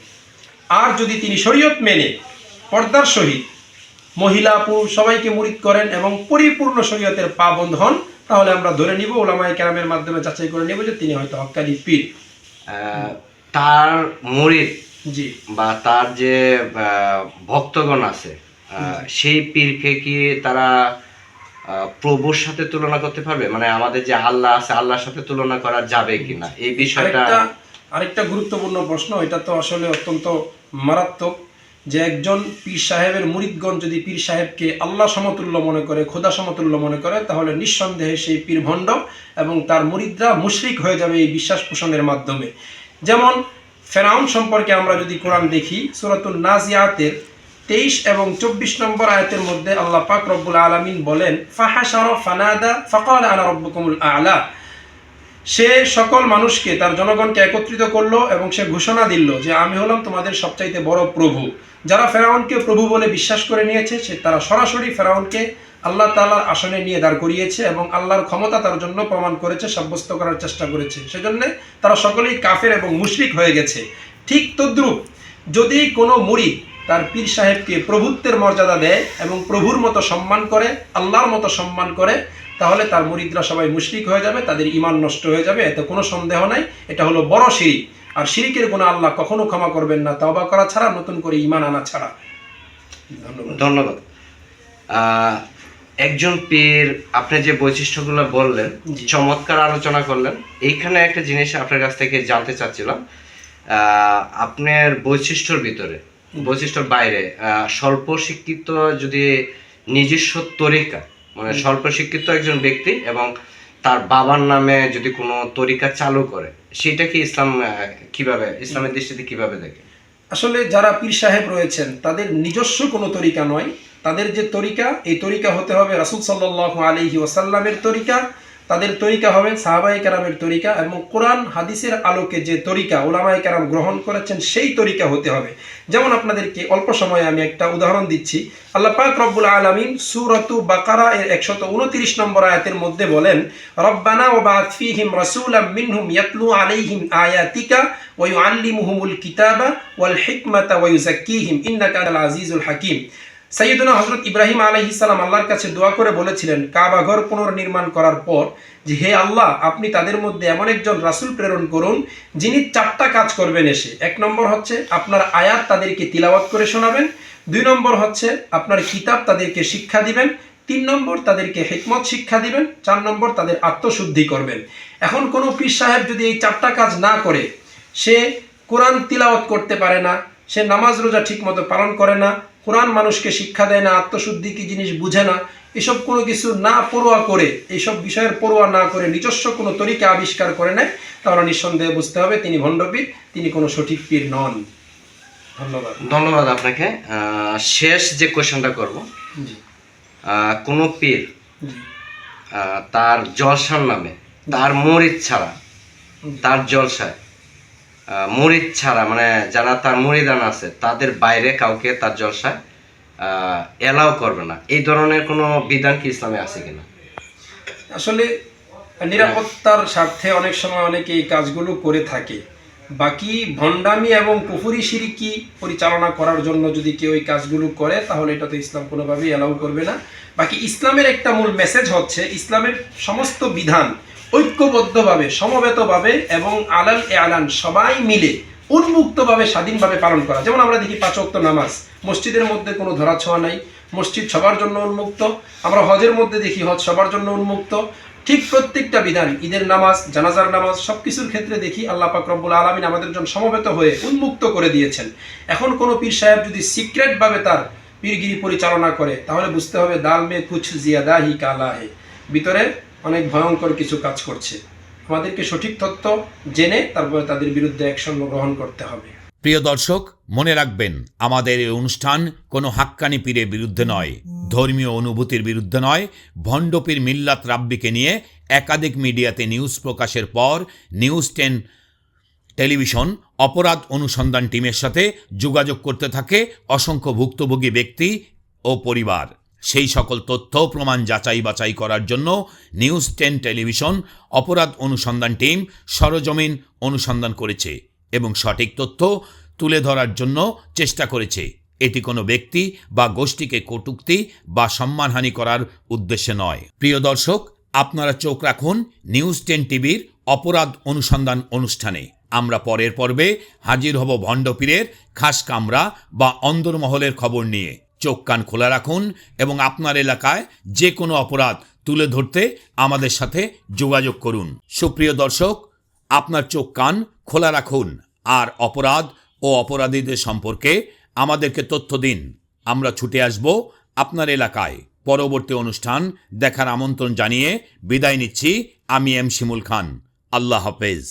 [SPEAKER 14] আর যদি তিনি শরীয়ত মেনে পর্দার সহিত মহিলা পুরুষ সবাইকে মুরিদ করেন এবং পরিপূর্ণ শরীয়তের পাবন্দ হন, তাহলে আমরা ধরে নিব, ওলামায়ে কেরামের মাধ্যমে যাচাই করে নেব যে তিনি হয়তো হক্কানি পীর।
[SPEAKER 3] তার মুরিদ
[SPEAKER 14] জি
[SPEAKER 3] বা তার যে ভক্তগণ আছে সেই পীরকে কি তারা প্রভুর সাথে তুলনা করতে পারবে? মানে আমাদের যে আল্লাহ আছে আল্লাহর সাথে তুলনা করা যাবে কিনা এই বিষয়টা
[SPEAKER 14] আরেকটা গুরুত্বপূর্ণ প্রশ্ন। এটা তো আসলে অত্যন্ত মারাত্মক যে একজন পীর সাহেবের মুরিদগণ যদি পীর সাহেবকে আল্লাহ সমতুল্য মনে করে, খোদা সমতুল্য মনে করে, তাহলে নিঃসন্দেহে সেই পীর ভণ্ড এবং তার মুরিদরা মুশরিক হয়ে যাবে এই বিশ্বাস পোষণের মাধ্যমে। যেমন ফেরাউন সম্পর্কে আমরা যদি কোরআন দেখি, সূরাতুন নাজিয়াতের 23 এবং 24 নম্বর আয়াতের মধ্যে আল্লাহ পাক রব্বুল আলামিন বলেন, ফাহাশারা ফানাদা ফাকালা আনা রাব্বুকুমুল আ'লা। সে সকল মানুষকে, তার জনগণকে একত্রিত করলো এবং সে ঘোষণা দিল যে আমি হলাম তোমাদের সবচাইতে বড় প্রভু। যারা ফেরাউনকে প্রভু বলে বিশ্বাস করে নিয়েছে তারা সরাসরি ফেরাউনকে আল্লাহ তাআলার আসনে নিয়ে দাঁড় করিয়েছে এবং আল্লাহর ক্ষমতা তার জন্য প্রমাণ করেছে, সাব্যস্ত করার চেষ্টা করেছে। সেজন্য তারা সকলেই কাফের এবং মুশরিক হয়ে গেছে। ঠিক তদ্রূপ যদি কোনো মুরিদ তার পীর সাহেবকে প্রভুত্বের মর্যাদা দেয় এবং প্রভুর মতো সম্মান করে, আল্লাহর মতো সম্মান করে, তাহলে তার মুরিদরা সবাই মুশরিক হয়ে যাবে, তাদের ঈমান নষ্ট হয়ে যাবে, এতে কোনো সন্দেহ নাই। এটা হলো বড় শিরিক, আর শিরিকের গুনাহ আল্লাহ কখনো ক্ষমা করবেন না তওবা করা ছাড়া, নতুন করে ঈমান আনা ছাড়া।
[SPEAKER 3] ধন্যবাদ। একজন পীর, আপনি যে বৈশিষ্ট্যগুলো বললেন, চমৎকার আলোচনা করলেন। এইখানে একটা জিনিস আপনার কাছ থেকে জানতে চাচ্ছিলাম, আপনার বৈশিষ্ট্যর ভিতরে, বৈশিষ্ট্যর বাইরে স্বল্প শিক্ষিত যদি নিজস্ব তরিকা, মানে স্বল্প শিক্ষিত একজন ব্যক্তি এবং তার বাবার নামে যদি কোনো তরিকা চালু করে, সেটা কি ইসলাম কিভাবে, ইসলামের দৃষ্টিতে কিভাবে দেখে?
[SPEAKER 14] আসলে যারা পীর সাহেব রয়েছেন তাদের নিজস্ব কোনো তরিকা নয়, তাদের যে তরিকা, এই তরিকা হতে হবে রাসূল সাল্লাল্লাহু আলাইহি ওয়াসাল্লামের তরিকা, তাদের তরিকা হবে সাহাবায়ে কেরামের তরিকা, এবং কোরআন হাদিসের আলোকে যে তরিকা উলামায়ে কেরাম গ্রহণ করেছেন সেই তরিকা হতে হবে। যেমন আপনাদেরকে অল্প সময়ে আমি একটা উদাহরণ দিচ্ছি। আল্লাহ পাক রব্বুল আলামিন সূরাতু বাকারা এর 129 নম্বর আয়াতের মধ্যে বলেন, রব্বানা ওয়াবা'আথ ফীহিম রাসূলাম মিনহুম ইয়াতলু আলাইহিম আয়াতিকা ওয়া ইউআল্লিমুহুমুল কিতাবা ওয়াল হিকমাতা ওয়া ইউযাক্কিহিম ইন্নাকা আনতাল আজিজুল হাকীম। সাইয়্যিদুনা হযরত ইব্রাহিম আলাইহিস সালাম আল্লাহর কাছে দোয়া করে বলেছিলেন কাবা ঘর পুনর্নির্মাণ করার পর যে হে আল্লাহ, আপনি তাদের মধ্যে এমন একজন রাসূল প্রেরণ করুন যিনি 4টা কাজ করবেন এসে। 1 নম্বর হচ্ছে আপনার আয়াত তাদেরকে তিলাওয়াত করে শোনাবেন, 2 নম্বর হচ্ছে আপনার কিতাব তাদেরকে শিক্ষা দিবেন, 3 নম্বর তাদেরকে হিকমত শিক্ষা দিবেন, 4 নম্বর তাদের আত্মশুদ্ধি করবেন। এখন কোনো পীর সাহেব যদি এই 4টা কাজ না করে, সে কোরআন তিলাওয়াত করতে পারে না, সে নামাজ রোজা ঠিক মতো পালন করে না, কোরআন মানুষকে শিক্ষা দেয় না, আত্মশুদ্ধি কি জিনিস বুঝে না, এসব কোনো কিছু না পরোয়া করে, এইসব বিষয়ের পরোয়া না করে নিজস্ব কোনো তরিকা আবিষ্কার করে নেয়, তাহলে নিঃসন্দেহে বুঝতে হবে তিনি ভণ্ড পীর, তিনি কোনো সঠিক পীর নন। ধন্যবাদ।
[SPEAKER 3] ধন্যবাদ আপনাকে। শেষ যে কোয়েশনটা করব, কোনো পীর তার জলসার নামে, তার মুরিদ ছাড়া, তার জলসায় মুরিদ ছাড়া, মানে যারা তার মুরিদান আছে তাদের বাইরে কাউকে তার জলসায় এলাও করবে না, এই ধরনের কোনো বিধান কি ইসলামে আছে কিনা?
[SPEAKER 14] আসলে নিরাপত্তার স্বার্থে অনেক সময় অনেকে এই কাজগুলো করে থাকে। বাকি ভণ্ডামি এবং কুফরি শিরকি পরিচালনা করার জন্য যদি কেউ এই কাজগুলো করে, তাহলে এটা তো ইসলাম কোনোভাবেই এলাও করবে না। বাকি ইসলামের একটা মূল মেসেজ হচ্ছে, ইসলামের সমস্ত বিধান ঐক্যবদ্ধভাবে, সমবেতভাবে এবং আলাল এলান সবাই মিলে উন্মুক্তভাবে স্বাধীনভাবে পালন করা। যেমন আমরা দেখি 5 ওয়াক্ত নামাজ মসজিদের মধ্যে কোনো ধরাছোঁয়া নাই, মসজিদ সবার জন্য উন্মুক্ত। আমরা হজের মধ্যে দেখি হজ সবার জন্য উন্মুক্ত। ঠিক প্রত্যেকটা বিধান, ঈদের নামাজ, জানাজার নামাজ, সব কিছুর ক্ষেত্রে দেখি আল্লাহ পাক রব্বুল আলামিন আমাদের জন্য সমবেত হয়ে উন্মুক্ত করে দিয়েছেন। এখন কোনো পীর সাহেব যদি সিক্রেটভাবে তার পীরগিরি পরিচালনা করে, তাহলে বুঝতে হবে দাল মে কুছ জিয়াদা হি কালা হে, ভিতরে অনেক ভয়ঙ্কর কিছু কাজ করছে। আমাদেরকে সঠিক তথ্য জেনে তারপরে তাদের বিরুদ্ধে অ্যাকশন গ্রহণ করতে হবে।
[SPEAKER 1] প্রিয় দর্শক, মনে রাখবেন, আমাদের এই অনুষ্ঠান কোনো হাক্কানি পীরের বিরুদ্ধে নয়, ধর্মীয় অনুভূতির বিরুদ্ধে নয়। ভণ্ড পীর মিল্লাত রাব্বিকে নিয়ে একাধিক মিডিয়াতে নিউজ প্রকাশের পর নিউজ 10 টেলিভিশন অপরাধ অনুসন্ধান টিমের সাথে যোগাযোগ করতে থাকে অসংখ্য ভুক্তভোগী ব্যক্তি ও পরিবার। সেই সকল তথ্য প্রমাণ যাচাই বাছাই করার জন্য নিউজ 10 টেলিভিশন অপরাধ অনুসন্ধান টিম সরজমিন অনুসন্ধান করেছে এবং সঠিক তথ্য তুলে ধরার জন্য চেষ্টা করেছে। এটি কোনো ব্যক্তি বা গোষ্ঠীকে কটূক্তি বা সম্মানহানি করার উদ্দেশ্যে নয়। প্রিয় দর্শক, আপনারা চোখ রাখুন নিউজ 10 টিভির অপরাধ অনুসন্ধান অনুষ্ঠানে। আমরা পরের পর্বে হাজির হব ভণ্ড পীরের খাস কামরা বা অন্দরমহলের খবর নিয়ে। চোখ কান খোলা রাখুন এবং আপনার এলাকায় যে কোনো অপরাধ তুলে ধরতে আমাদের সাথে যোগাযোগ করুন। সুপ্রিয় দর্শক, আপনার চোখ কান খোলা রাখুন আর অপরাধ ও অপরাধীদের সম্পর্কে আমাদেরকে তথ্য দিন। আমরা ছুটে আসব আপনার এলাকায়। পরবর্তী অনুষ্ঠান দেখার আমন্ত্রণ জানিয়ে বিদায় নিচ্ছি। আমি এম শিমুল খান। আল্লাহ হাফেজ।